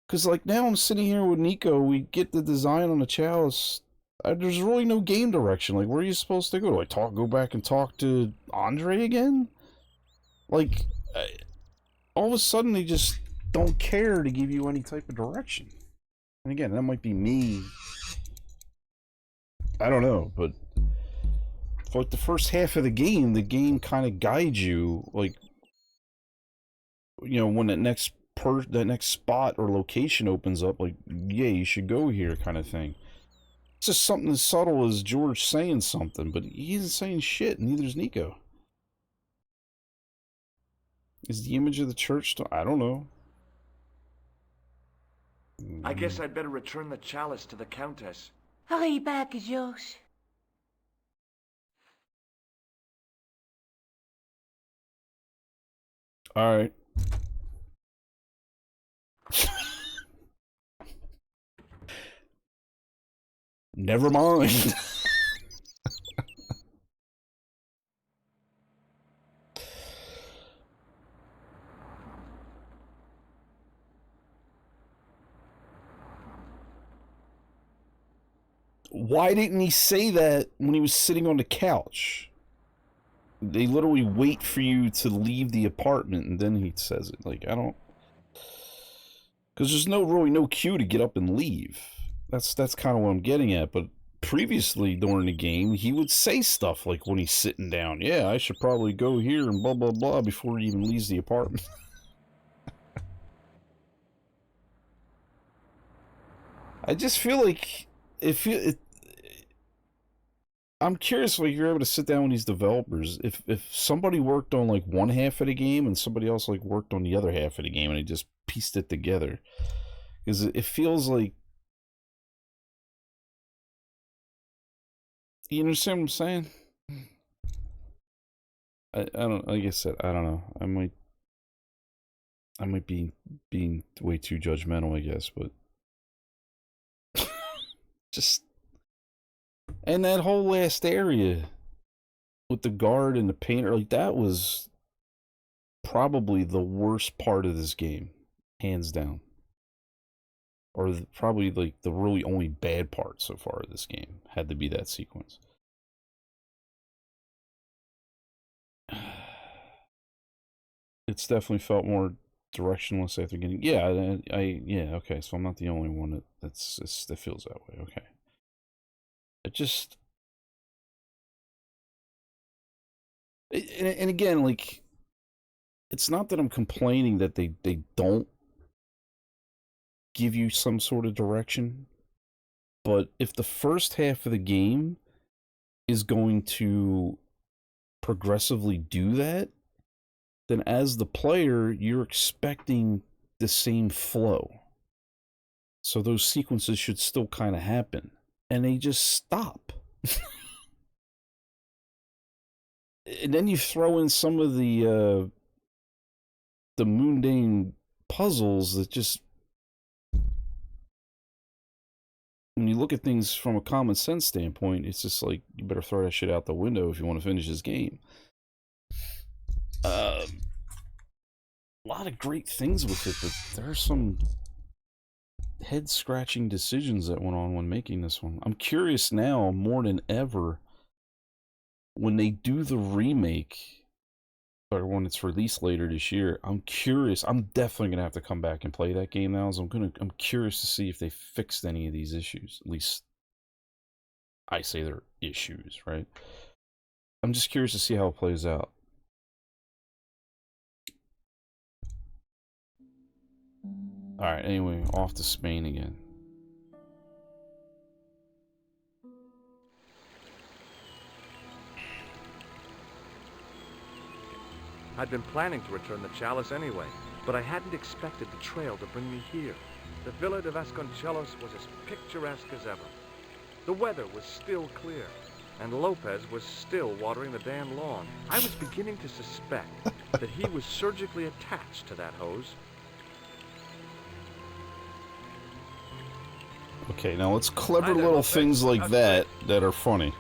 Because, like, now I'm sitting here with Nico, we get the design on the chalice, there's really no game direction. Like, where are you supposed to go? Do I go back and talk to Andre again? Like, all of a sudden they just don't care to give you any type of direction. And again, that might be me. I don't know, but for like the first half of the game kind of guides you, like, you know, when that next spot or location opens up, like, yeah, you should go here, kind of thing. It's just something as subtle as George saying something, but he isn't saying shit, and neither is Nico. Is the image of the church still? I don't know. I guess I'd better return the chalice to the Countess. Hurry back, George. Alright. Never mind. Why didn't he say that when he was sitting on the couch? They literally wait for you to leave the apartment and then he says it. Like, I don't... Because there's really no cue to get up and leave. That's kind of what I'm getting at. But previously during the game, he would say stuff like when he's sitting down. Yeah, I should probably go here and blah, blah, blah before he even leaves the apartment. I just feel like... I'm curious, like, you're able to sit down with these developers. If somebody worked on, like, one half of the game and somebody else, like, worked on the other half of the game and they just pieced it together. Because it feels like... You understand what I'm saying? I don't... Like I said, I don't know. I might be being way too judgmental, I guess, but... Just... And that whole last area with the guard and the painter, like, that was probably the worst part of this game, hands down. Or probably, like, the really only bad part so far of this game had to be that sequence. it's definitely felt more directionless after getting. Yeah, yeah. Okay, so I'm not the only one that feels that way. Okay, it just. And again, like, it's not that I'm complaining that they don't give you some sort of direction, but if the first half of the game is going to progressively do that, then as the player, you're expecting the same flow. So those sequences should still kind of happen. And they just stop. And then you throw in some of the mundane puzzles that just, when you look at things from a common sense standpoint, it's just like, you better throw that shit out the window if you want to finish this game. A lot of great things with it, but there are some head-scratching decisions that went on when making this one. I'm curious now, more than ever, when they do the remake, or when it's released later this year, I'm curious. I'm definitely gonna have to come back and play that game now. So I'm curious to see if they fixed any of these issues. At least I say they're issues, right? I'm just curious to see how it plays out. Alright, anyway, off to Spain again. I'd been planning to return the chalice anyway, but I hadn't expected the trail to bring me here. The Villa de Vasconcelos was as picturesque as ever. The weather was still clear, and Lopez was still watering the damn lawn. I was beginning to suspect that he was surgically attached to that hose. Okay, now it's clever little things like that that are funny.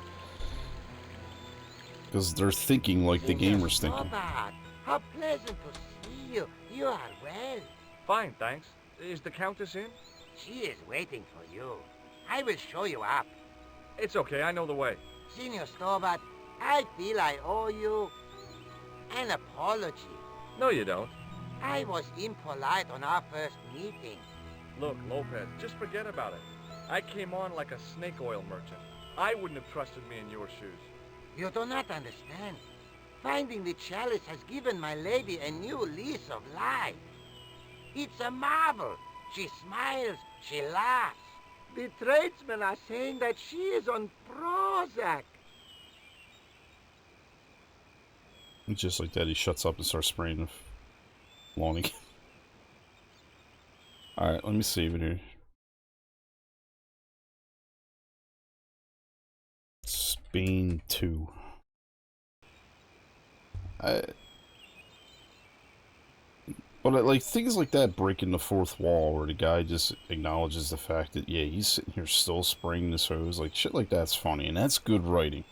Because they're thinking like the gamer's thinking. Stobbart, how pleasant to see you. You are well. Fine, thanks. Is the Countess in? She is waiting for you. I will show you up. It's okay, I know the way. Senior Stobbart, I feel I owe you an apology. No, you don't. I was impolite on our first meeting. Look, Lopez, just forget about it. I came on like a snake oil merchant. I wouldn't have trusted me in your shoes. You do not understand. Finding the chalice has given my lady a new lease of life. It's a marvel. She smiles, she laughs. The tradesmen are saying that she is on Prozac. And just like that, he shuts up and starts spraying the lawn again. Alright, let me save it here. Spain 2. But like things like that breaking the fourth wall, where the guy just acknowledges the fact that, yeah, he's sitting here still spraying this hose, like shit like that's funny, and that's good writing.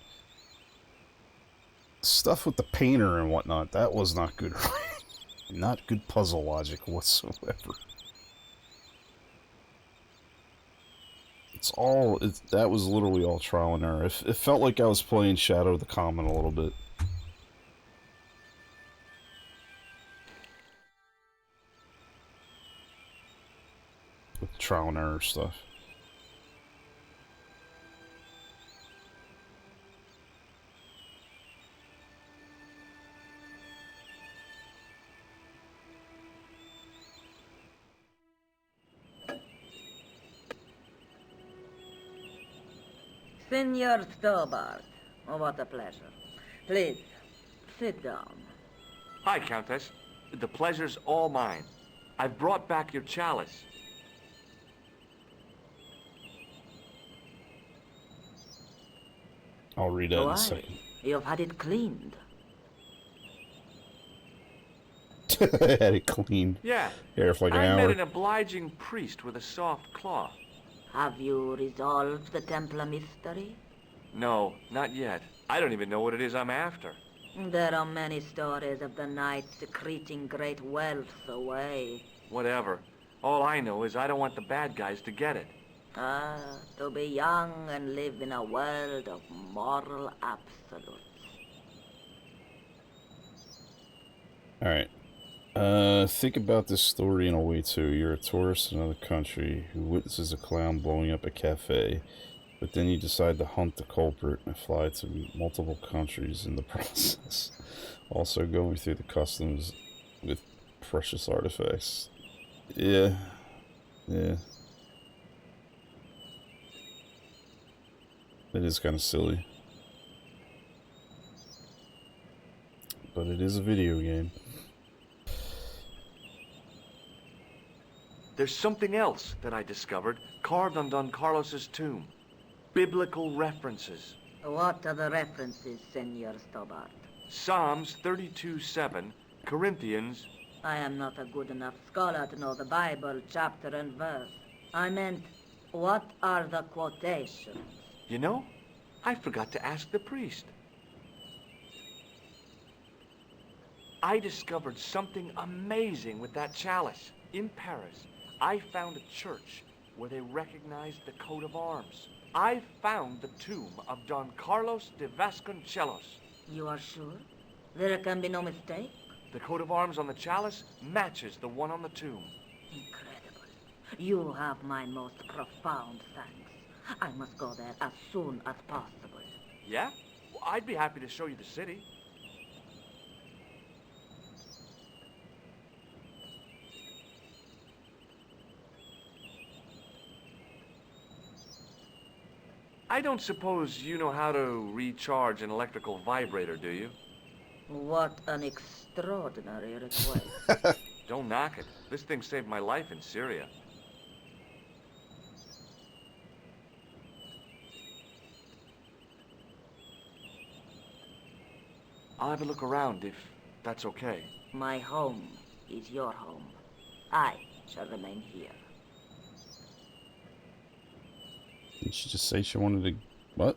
Stuff with the painter and whatnot, that was not good writing. Not good puzzle logic whatsoever. That was literally all trial and error. It felt like I was playing Shadow of the Common a little bit. With trial and error stuff. Senor Stobbart, oh, what a pleasure. Please, sit down. Hi, Countess. The pleasure's all mine. I've brought back your chalice. I'll read that in a second. You've had it cleaned. I had it cleaned. Yeah. Here for like an I hour. met an obliging priest with a soft cloth. Have you resolved the Templar mystery? No, not yet. I don't even know what it is I'm after. There are many stories of the Knights secreting great wealth away. Whatever. All I know is I don't want the bad guys to get it. Ah, to be young and live in a world of moral absolutes. Alright. Think about this story in a way too. You're a tourist in another country who witnesses a clown blowing up a cafe, but then you decide to hunt the culprit and fly to multiple countries in the process. Also going through the customs with precious artifacts. Yeah. Yeah. It is kind of silly. But it is a video game. There's something else that I discovered carved on Don Carlos's tomb. Biblical references. What are the references, Senor Stobbart? Psalms 32:7, Corinthians. I am not a good enough scholar to know the Bible chapter and verse. I meant, what are the quotations? You know, I forgot to ask the priest. I discovered something amazing with that chalice. In Paris, I found a church where they recognized the coat of arms. I found the tomb of Don Carlos de Vasconcelos. You are sure? There can be no mistake? The coat of arms on the chalice matches the one on the tomb. Incredible. You have my most profound thanks. I must go there as soon as possible. Yeah? Well, I'd be happy to show you the city. I don't suppose you know how to recharge an electrical vibrator, do you? What an extraordinary request. Don't knock it. This thing saved my life in Syria. I'll have a look around if that's okay. My home is your home. I shall remain here. Didn't she just say she wanted to... What?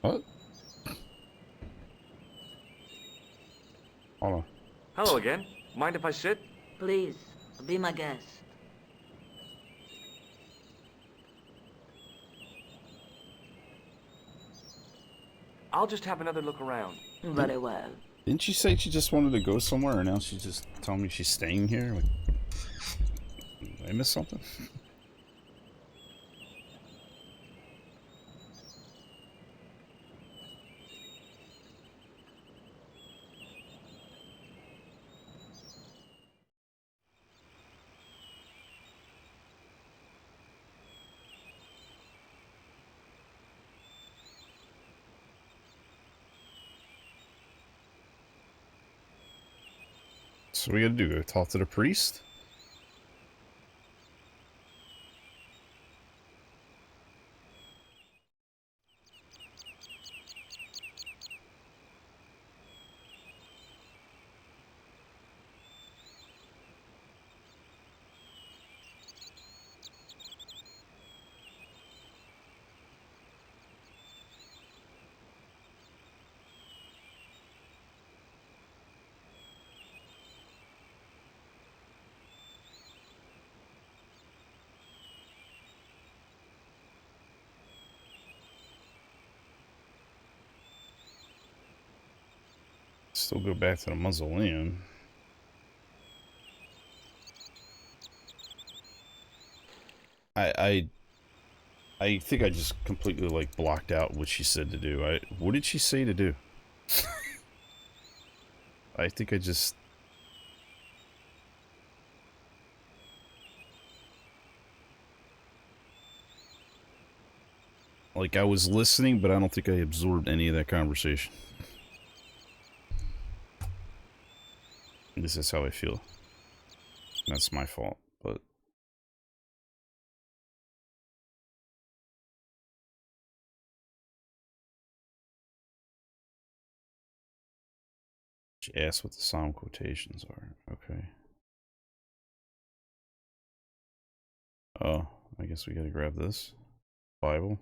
What? Hold on. Hello again. Mind if I sit? Please, be my guest. I'll just have another look around. Very well. Didn't she say she just wanted to go somewhere, and now she's just telling me she's staying here? Like, did I miss something? So what we gotta do? Go talk to the priest? Still go back to the mausoleum. I think I just completely like blocked out what she said to do. What did she say to do? I think I just... Like, I was listening, but I don't think I absorbed any of that conversation. This is how I feel. That's my fault, but... She asked what the psalm quotations are. Okay. Oh, I guess we gotta grab this. Bible.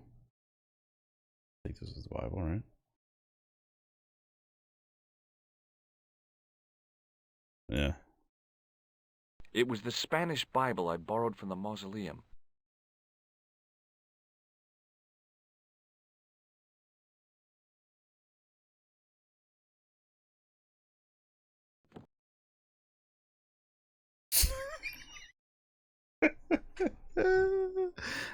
I think this is the Bible, right? Yeah. It was the Spanish Bible I borrowed from the mausoleum.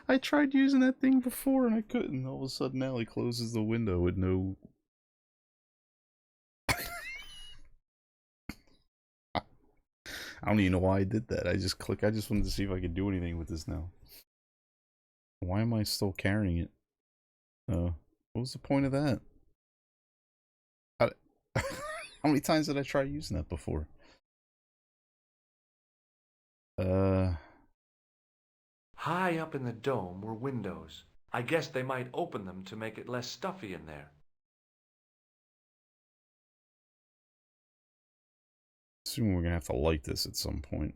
I tried using that thing before and I couldn't. All of a sudden now he closes the window with no... I don't even know why I did that. I just wanted to see if I could do anything with this now. Why am I still carrying it? What was the point of that? How many times did I try using that before? High up in the dome were windows. I guess they might open them to make it less stuffy in there. Assuming we're gonna have to light this at some point.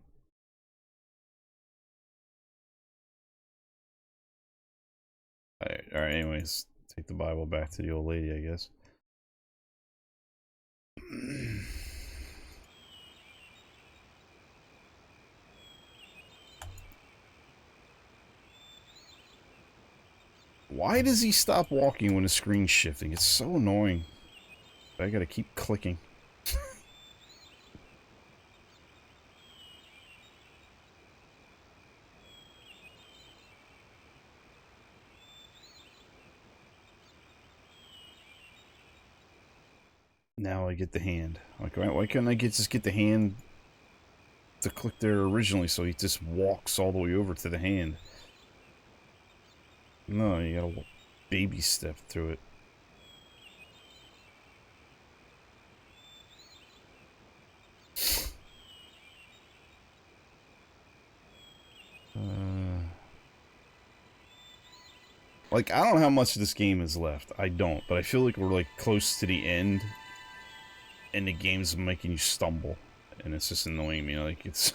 Alright, anyways, take the Bible back to the old lady, I guess. Why does he stop walking when the screen's shifting? It's so annoying. I gotta keep clicking. Now I get the hand. Like, why couldn't I just get the hand to click there originally so he just walks all the way over to the hand? No, you gotta baby step through it. Like, I don't know how much of this game is left. I don't, but I feel like we're like close to the end. And the game's making you stumble. And it's just annoying me, like it's...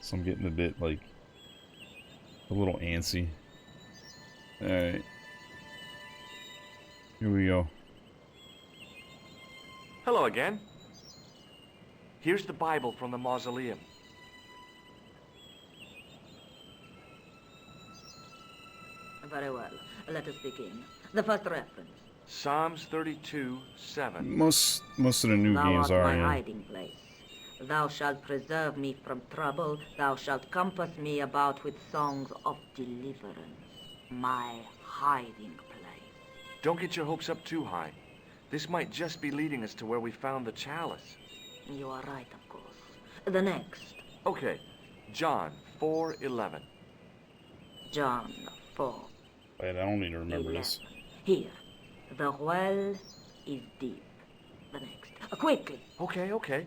So I'm getting a bit, like, a little antsy. Alright. Here we go. Hello again. Here's the Bible from the mausoleum. Very well. Let us begin. The first reference. Psalms 32:7. Most of the new games are, Thou art my yeah. hiding place. Thou shalt preserve me from trouble. Thou shalt compass me about with songs of deliverance. My hiding place. Don't get your hopes up too high. This might just be leading us to where we found the chalice. You are right, of course. The next. Okay, John 4:11. John 4. Wait, I don't need to remember 11. this. Here. The well is deep. The next. Quickly. Okay.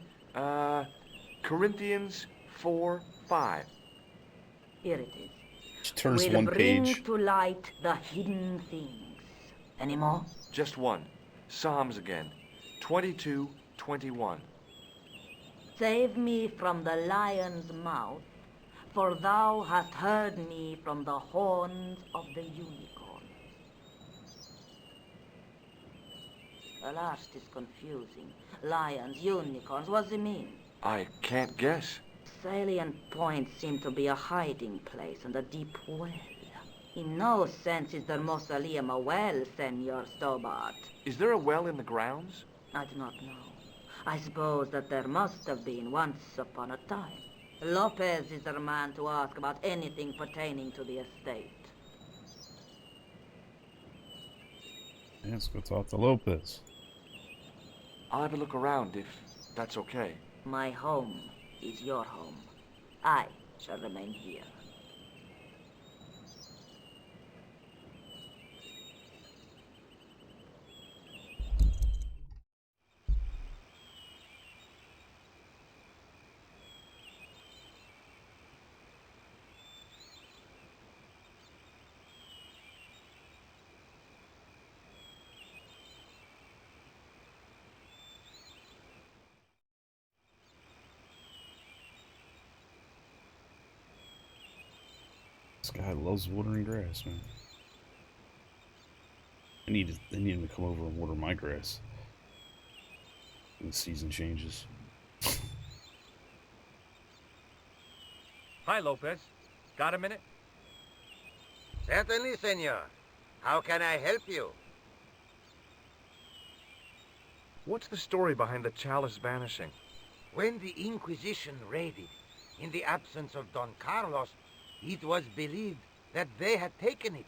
Corinthians 4:5. Here it is. Just turns Will one bring page. to light the hidden things. Any more? Just one. Psalms again. 22:21. Save me from the lion's mouth, for thou hast heard me from the horns of the unicorn. The last is confusing. Lions, unicorns, what does it mean? I can't guess. Salient points seem to be a hiding place and a deep well. In no sense is the mausoleum a well, Senor Stobbart. Is there a well in the grounds? I do not know. I suppose that there must have been once upon a time. Lopez is the man to ask about anything pertaining to the estate. Yeah, let's go talk to Lopez. I'll have a look around if that's okay. My home is your home. I shall remain here. This guy loves watering grass, man. I need him to come over and water my grass when the season changes. Hi, Lopez. Got a minute? Certainly, senor. How can I help you? What's the story behind the chalice vanishing? When the Inquisition raided, in the absence of Don Carlos, it was believed that they had taken it.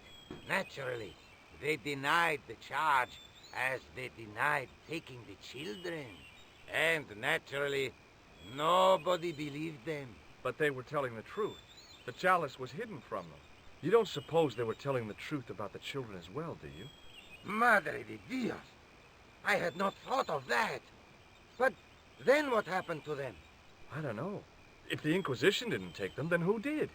Naturally, they denied the charge, as they denied taking the children. And naturally, nobody believed them. But they were telling the truth. The chalice was hidden from them. You don't suppose they were telling the truth about the children as well, do you? Madre de Dios! I had not thought of that. But then what happened to them? I don't know. If the Inquisition didn't take them, then who did?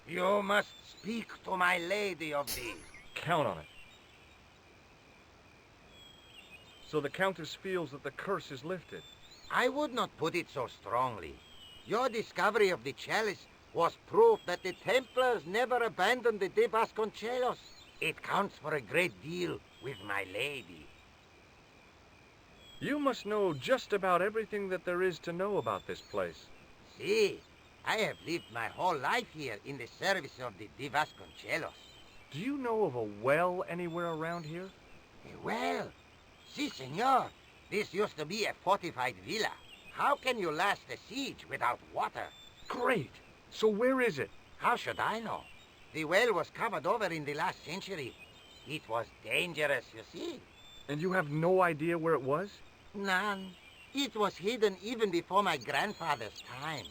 You must speak to my lady of these. Count on it. So the Countess feels that the curse is lifted. I would not put it so strongly. Your discovery of the chalice was proof that the Templars never abandoned the de Vasconcelos. It counts for a great deal with my lady. You must know just about everything that there is to know about this place. See, I have lived my whole life here in the service of the de Vasconcelos. Do you know of a well anywhere around here? A well? Si, senor. This used to be a fortified villa. How can you last a siege without water? Great! So where is it? How should I know? The well was covered over in the last century. It was dangerous, you see. And you have no idea where it was? None. It was hidden even before my grandfather's time.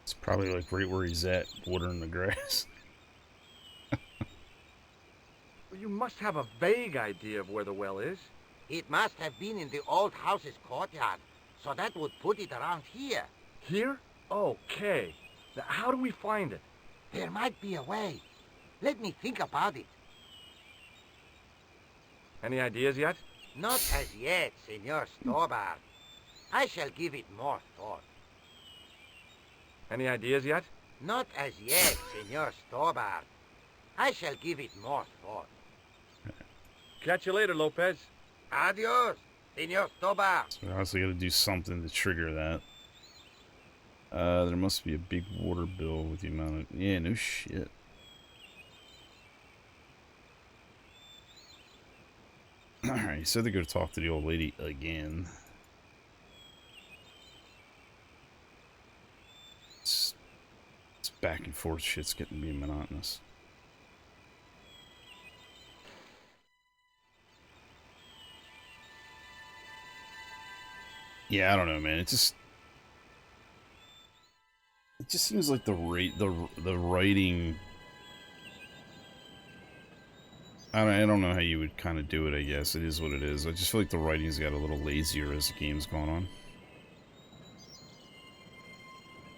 It's probably like right where he's at, watering the grass. You must have a vague idea of where the well is. It must have been in the old house's courtyard, so that would put it around here. Here? Okay. Now, how do we find it? There might be a way. Let me think about it. Any ideas yet? Not as yet, Senor Stobbart. I shall give it more thought. Any ideas yet? Not as yet, Senor Stobbart. I shall give it more thought. Catch you later, Lopez. Adios, Senor Stobbart. So we also got to do something to trigger that. There must be a big water bill with the amount of... Yeah, no shit. Alright, so they go to talk to the old lady again. It's back and forth shit's getting to be monotonous. Yeah, I don't know, man. It just seems like the writing. I don't know how you would kind of do it. I guess it is what it is. I just feel like the writing's got a little lazier as the game's going on,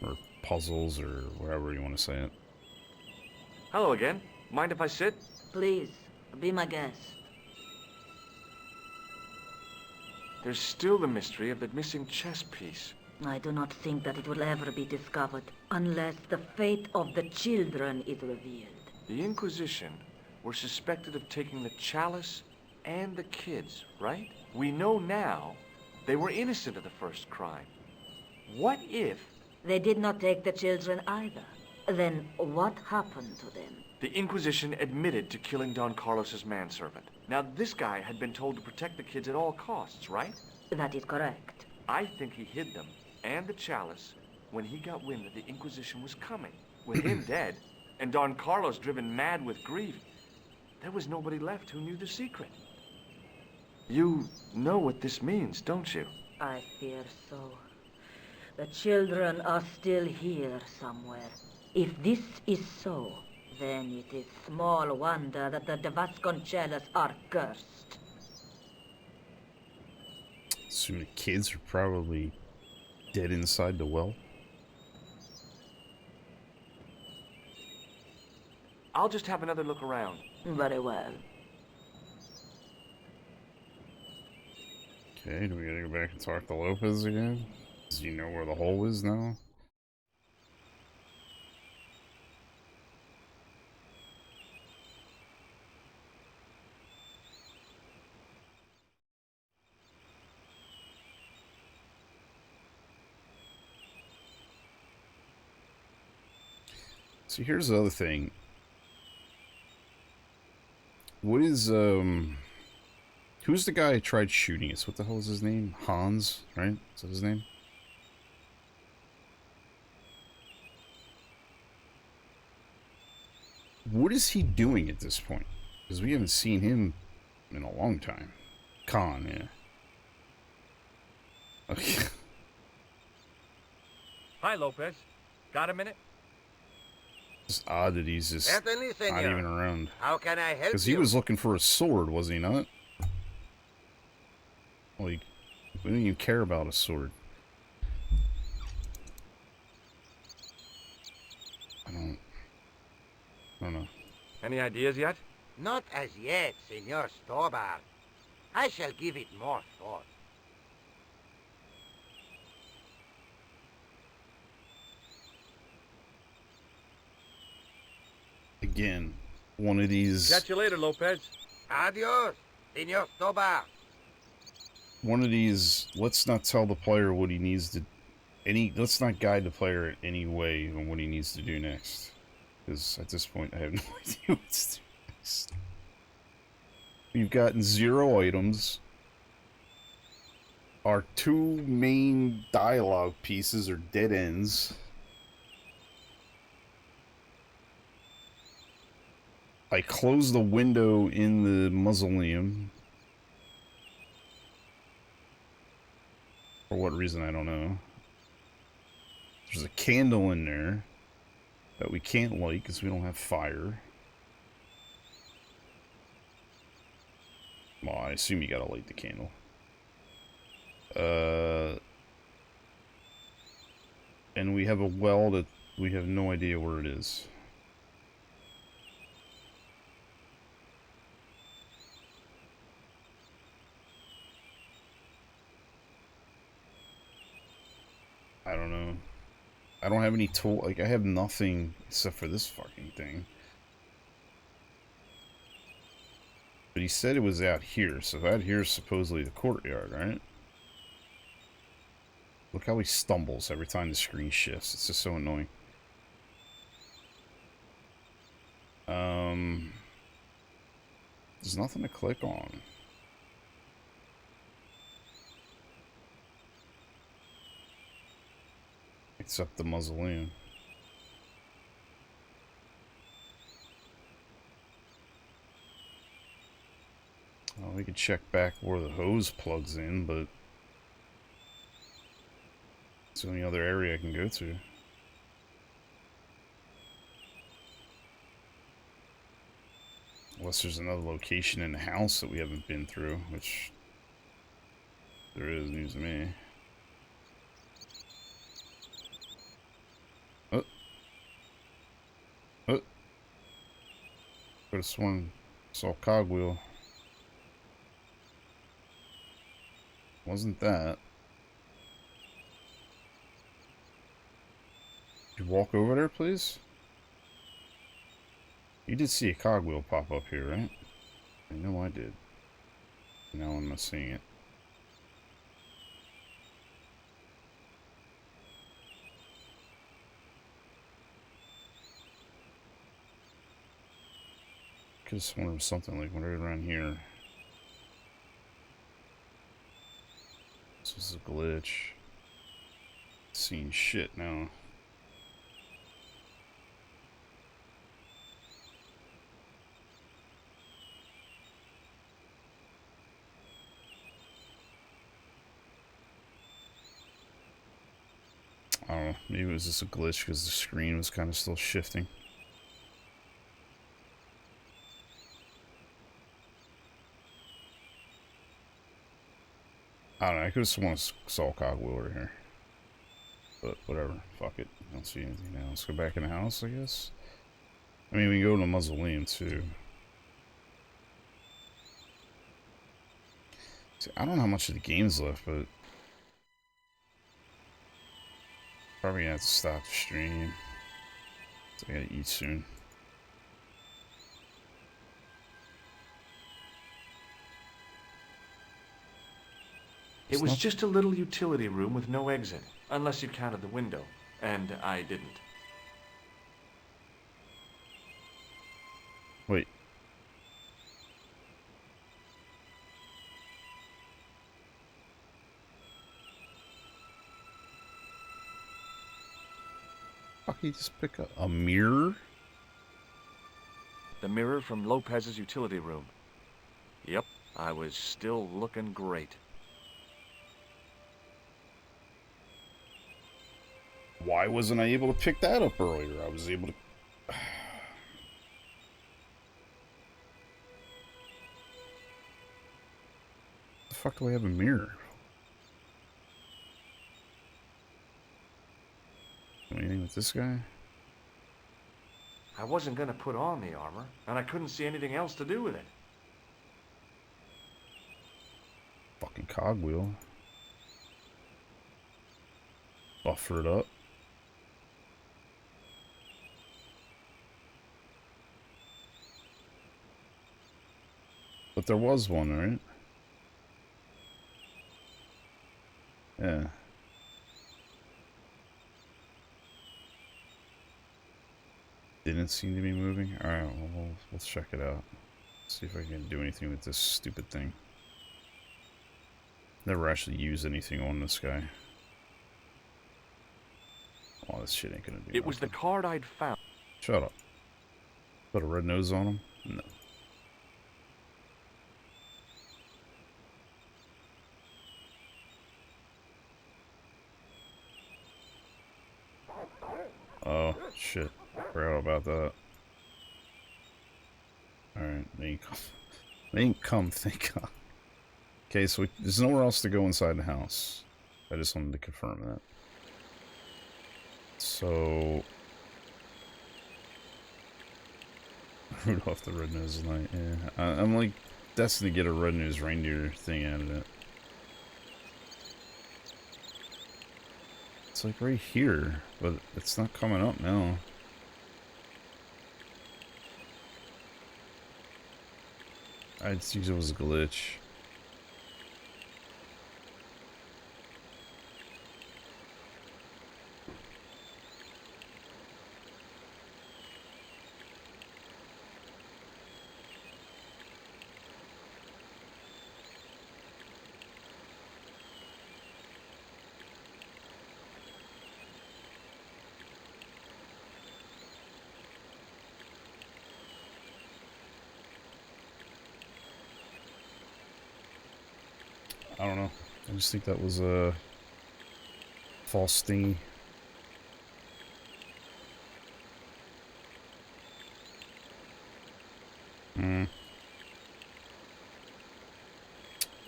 or puzzles, or whatever you want to say it. Hello again. Mind if I sit? Please, be my guest. There's still the mystery of that missing chess piece. I do not think that it will ever be discovered unless the fate of the children is revealed. The Inquisition were suspected of taking the chalice and the kids, right? We know now they were innocent of the first crime. What if... They did not take the children either. Then what happened to them? The Inquisition admitted to killing Don Carlos's manservant. Now, this guy had been told to protect the kids at all costs, right? That is correct. I think he hid them and the chalice when he got wind that the Inquisition was coming. With him dead, and Don Carlos driven mad with grief, there was nobody left who knew the secret. You know what this means, don't you? I fear so. The children are still here somewhere. If this is so, then it is small wonder that the de Vasconcelos are cursed. Assume the kids are probably dead inside the well. I'll just have another look around. Very well. Okay, do we gotta go back and talk to Lopez again? Does he know where the hole is now? So here's the other thing. What is, who's the guy who tried shooting us? What the hell is his name? Hans, right? Is that his name? what is he doing at this point? Because we haven't seen him in a long time. Khan, yeah. Okay. Hi, Lopez. Got a minute? It's odd that he's just Certainly, not senor. even around. How can I help you? Because he was looking for a sword, was he not? Like, we don't even care about a sword. I don't know. Any ideas yet? Not as yet, Senor Stobbart. I shall give it more thought. Again, one of these... Catch you later, Lopez. Adios, Senor Stobbart. One of these, let's not tell the player what he needs to... let's not guide the player in any way on what he needs to do next. Because at this point, I have no idea what to do next. We've gotten 0 items. Our 2 main dialogue pieces are dead ends. I closed the window in the mausoleum. For what reason, I don't know. There's a candle in there that we can't light because we don't have fire. Well, I assume you gotta light the candle. And we have a well that we have no idea where it is. I don't know. I don't have any tool. Like, I have nothing except for this fucking thing. But he said it was out here, so out here is supposedly the courtyard, right? Look how he stumbles every time the screen shifts. It's just so annoying. There's nothing to click on. Except the mausoleum. Well, we could check back where the hose plugs in, but it's the only other area I can go to. Unless there's another location in the house that we haven't been through, which there is, news to me. Could have sworn saw a cogwheel. Wasn't that? Could you walk over there, please? You did see a cogwheel pop up here, right? I know I did. Now I'm not seeing it. Could have sworn it was something like right around here. This is a glitch. Seeing shit now. I don't know. Maybe it was just a glitch because the screen was kind of still shifting. I don't know, I could have sworn I saw a cogwheel over here. But whatever, fuck it. I don't see anything now. Let's go back in the house, I guess. I mean, we can go to the mausoleum too. See, I don't know how much of the game's left, but probably gonna have to stop the stream. So I gotta eat soon. It was just a little utility room with no exit, unless you counted the window, and I didn't. Wait. Fuck, he just pick up a mirror? The mirror from Lopez's utility room. Yep, I was still looking great. Why wasn't I able to pick that up earlier? I was able to... The fuck do I have a mirror? Anything with this guy? I wasn't gonna put on the armor, and I couldn't see anything else to do with it. Fucking cogwheel. Buffer it up. But there was one, right? Yeah. Didn't seem to be moving. Alright, well, let's check it out. See if I can do anything with this stupid thing. Never actually used anything on this guy. Oh, this shit ain't gonna do It was the card I'd found. Shut up. Put a red nose on him? No. Oh, shit. Forgot about that. Alright, they ain't come, thank God. Okay, so there's nowhere else to go inside the house. I just wanted to confirm that. So... Rudolph the Red-Nosed Knight, yeah. I'm like destined to get a red-nosed reindeer thing out of it. It's like right here, but it's not coming up now. I'd use it was a glitch. I don't know. I just think that was a false thingy.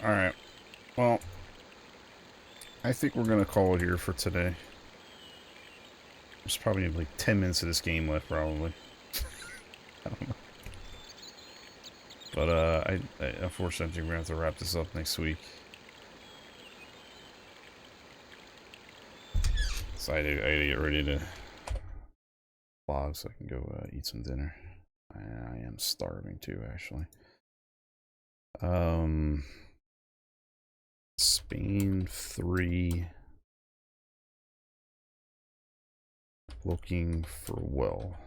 Alright. Well, I think we're gonna call it here for today. There's probably like 10 minutes of this game left, probably. I don't know. But, I unfortunately think we're gonna have to wrap this up next week. So I had to get ready to vlog so I can go eat some dinner. I am starving too, actually. Spain 3. Looking for well.